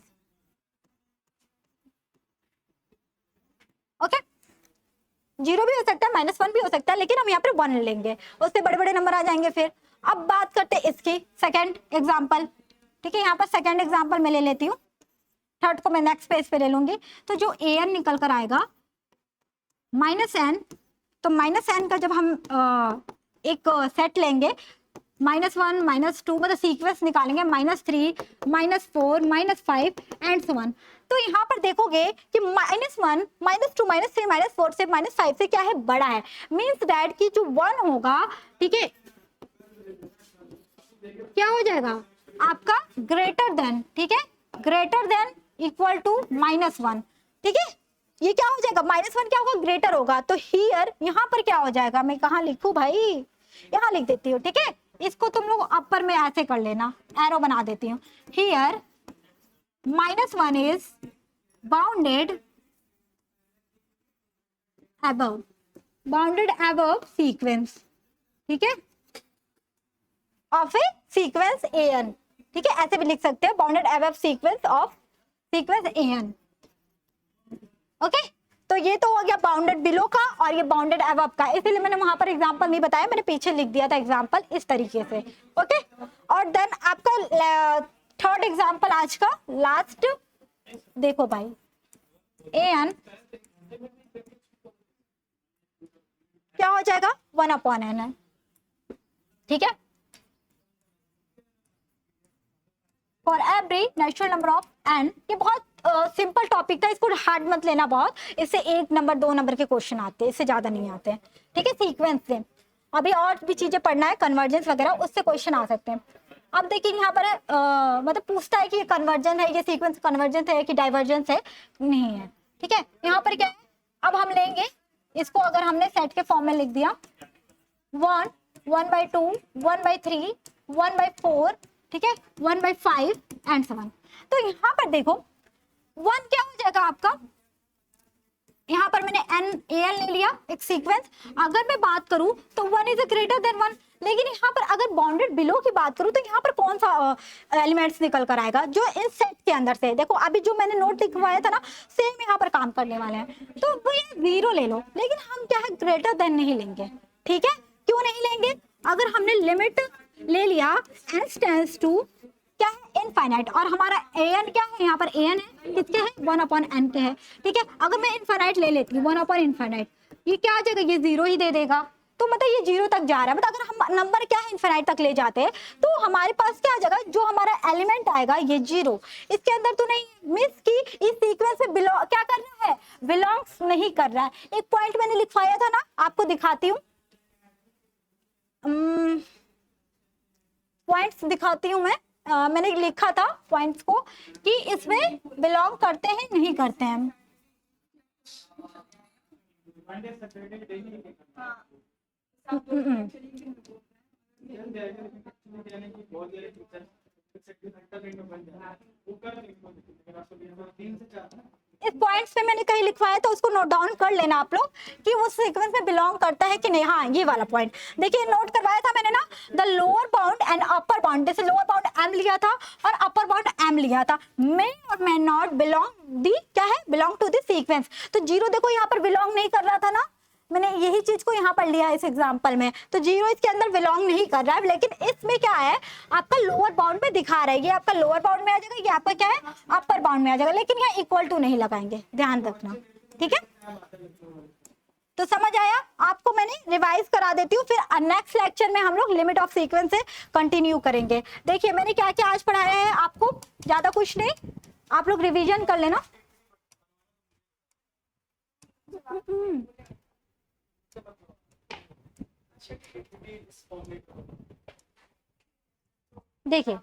ओके। 0 भी हो सकता है -1 भी हो सकता है, लेकिन हम यहाँ पे 1 लेंगे, उससे बड़े बड़े नंबर आ जाएंगे। फिर अब बात करते हैं इसकी सेकंड एग्जांपल, ठीक है, यहाँ पर सेकंड एग्जांपल मैं ले लेती हूँ, थर्ड को मैं नेक्स्ट पेज पे ले लूंगी। तो जो an निकल कर आएगा -n, तो -n का जब हम एक सेट लेंगे, -1 -2 मतलब सीक्वेंस निकालेंगे, -3 -4 -5 एंड सो ऑन। तो यहाँ पर देखोगे कि -1 -2 -3 -4 से -5 से क्या है बड़ा है, मीन्स दैट कि जो 1 होगा, ठीक है, क्या हो जाएगा आपका ग्रेटर देन, ठीक है, ग्रेटर देन इक्वल टू -1, ठीक है। ये क्या हो जाएगा, -1 क्या होगा, ग्रेटर होगा, तो हियर यहाँ पर क्या हो जाएगा, मैं कहाँ लिखूं भाई, यहाँ लिख देती हूँ, ठीक है। इसको तुम लोग अपर में ऐसे कर लेना, एरो बना देती हूँ। Here -1 is bounded above sequence, ठीक है, ऑफ ए सीक्वेंस an, ठीक है, ऐसे भी लिख सकते हो, bounded above sequence of sequence an, okay. तो ये तो हो गया बाउंडेड बिलो का और ये बाउंडेड अबव का, इसलिए मैंने वहां पर एग्जांपल नहीं बताया, मैंने पीछे लिख दिया था एग्जांपल इस तरीके से, ओके। और देन आपका थर्ड एग्जांपल आज का लास्ट, देखो भाई, an क्या हो जाएगा, 1/n है, ठीक है। For every natural number of n, ये बहुत सिंपल टॉपिक था, इसको हार्ड मत लेना बहुत, इससे 1 नंबर 2 नंबर के क्वेश्चन आते हैं, इससे ज्यादा नहीं आते हैं, ठीक है। सीक्वेंस से अभी और भी चीजें पढ़ना है, कन्वर्जेंस वगैरह, उससे क्वेश्चन आ सकते हैं। अब देखिए यहाँ पर मतलब पूछता है कि ये कन्वर्जन है, ये सीक्वेंस कन्वर्जेंस है कि डाइवर्जेंस है, नहीं है, ठीक है। यहाँ पर क्या है, अब हम लेंगे इसको, अगर हमने सेट के फॉर्म में लिख दिया 1, 1/2, 1/3, 1/4, ठीक है, 1/5 एंड 7, तो यहाँ पर देखो 1 क्या हो जाएगा आपका, यहाँ पर मैंने an ले लिया एक सीक्वेंस, अगर मैं बात करूं तो 1 इज ग्रेटर देन 1, लेकिन यहाँ पर अगर बाउंडेड बिलो की बात करूं तो यहाँ पर कौन सा एलिमेंट्स निकल कर आएगा, जो इस सेट के अंदर से, देखो अभी जो मैंने नोट लिखवाया था ना, सेम यहाँ पर काम करने वाले हैं, तो वो ये 0 ले लो, लेकिन हम क्या है, ग्रेटर देन नहीं लेंगे, ठीक है। क्यों नहीं लेंगे, अगर हमने लिमिट ले लिया n टेंड्स टू क्या है, इनफाइनाइट, और हमारा an क्या है, यहाँ पर an है किसके है, 1/n के है, ठीक है। अगर मैं इनफाइनाइट ले लेती हूँ 1/इनफाइनाइट, ये क्या आ जाएगा, ये 0 ही दे देगा, तो मतलब ये 0 तक जा रहा है, मतलब अगर हम नंबर क्या है इनफाइनाइट तक ले जाते हैं तो हमारे पास क्या आ जाएगा, जो हमारा एलिमेंट आएगा ये 0, इसके अंदर तो नहीं, मींस कि इस सीक्वेंस में बिलोंग क्या कर रहा है, बिलोंग्स नहीं कर रहा है। एक पॉइंट मैंने लिखवाया था ना, आपको दिखाती हूँ, पॉइंट्स दिखाती हूँ मैं, मैंने लिखा था पॉइंट्स को कि इसमें बिलोंग करते हैं नहीं करते हैं। इस पॉइंट्स पे मैंने कहीं लिखवाया तो उसको नोट डाउन कर लेना आप लोग कि वो सीक्वेंस में बिलोंग करता है कि नहीं। हाँ, ये वाला पॉइंट देखिए, नोट करवाया था मैंने ना, the lower bound and upper bound, जैसे लोअर बाउंड m लिया था और अपर बाउंड m लिया था, मे और मे नॉट बिलोंग दी क्या है, बिलोंग टू द सीक्वेंस, तो 0 देखो यहाँ पर बिलोंग नहीं कर रहा था ना, मैंने यही चीज को यहाँ पर लिया है इस एग्जांपल में, तो 0 इसके अंदर बिलोंग नहीं कर रहा है, लेकिन इसमें क्या है, आपका लोअर बाउंड में दिखा रहा है, ये आपका लोअर बाउंड में आ जाएगा, ये आपका क्या है, अपर बाउंड में आ जाएगा, लेकिन यहाँ इक्वल टू नहीं लगाएंगे, ध्यान रखना, ठीक है। तो समझ आया आपको, मैंने रिवाइज करा देती हूँ, फिर नेक्स्ट लेक्चर में हम लोग लिमिट ऑफ सीक्वेंस से कंटिन्यू करेंगे। देखिए मैंने क्या क्या आज पढ़ाया है आपको, ज्यादा कुछ नहीं, आप लोग रिविजन कर लेना। देखिए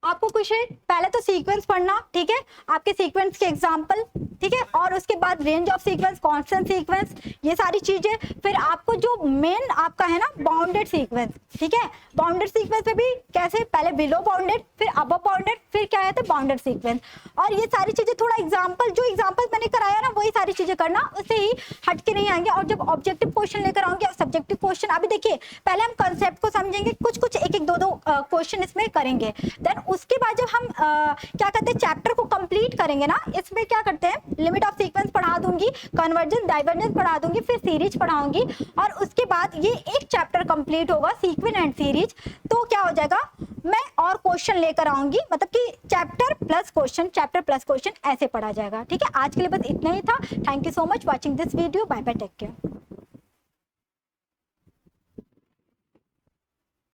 आपको कुछ है, पहले तो सीक्वेंस पढ़ना, ठीक है, आपके सीक्वेंस के एग्जांपल, ठीक है, और उसके बाद range of sequence, constant sequence, ये सारी चीजें, फिर आपको जो मेन आपका है ना बाउंडेड सीक्वेंस, ठीक है, बाउंडेड सीक्वेंस में भी कैसे, पहले बिलो बाउंडेड, फिर अबव बाउंडेड, फिर क्या है तो बाउंडेड सीक्वेंस, और ये सारी चीजें थोड़ा एग्जाम्पल, जो एग्जाम्पल मैंने कराया ना वही सारी चीजें करना, उससे ही हटके नहीं आएंगे। और जब ऑब्जेक्टिव क्वेश्चन लेकर आऊंगी और सब्जेक्टिव क्वेश्चन, अभी देखिए पहले हम कंसेप्ट को समझेंगे, कुछ कुछ एक एक दो दो क्वेश्चन इसमें करेंगे, देन उसके बाद जब हम क्या कहते हैं चैप्टर को कंप्लीट करेंगे ना, इसमें क्या करते हैं, लिमिट ऑफ सीक्वेंस पढ़ा दूंगी, कन्वर्जेंस डाइवर्जेंस पढ़ा दूंगी, फिर सीरीज पढ़ाऊंगी, और उसके बाद ये एक चैप्टर कंप्लीट होगा सीक्वेंस एंड सीरीज, तो क्या हो जाएगा, मैं और क्वेश्चन लेकर आऊंगी, मतलब कि chapter plus question, chapter plus question ऐसे पढ़ा जाएगा, ठीक है। आज के लिए बस इतना ही था। Thank you so much watching this video, bye bye, take care.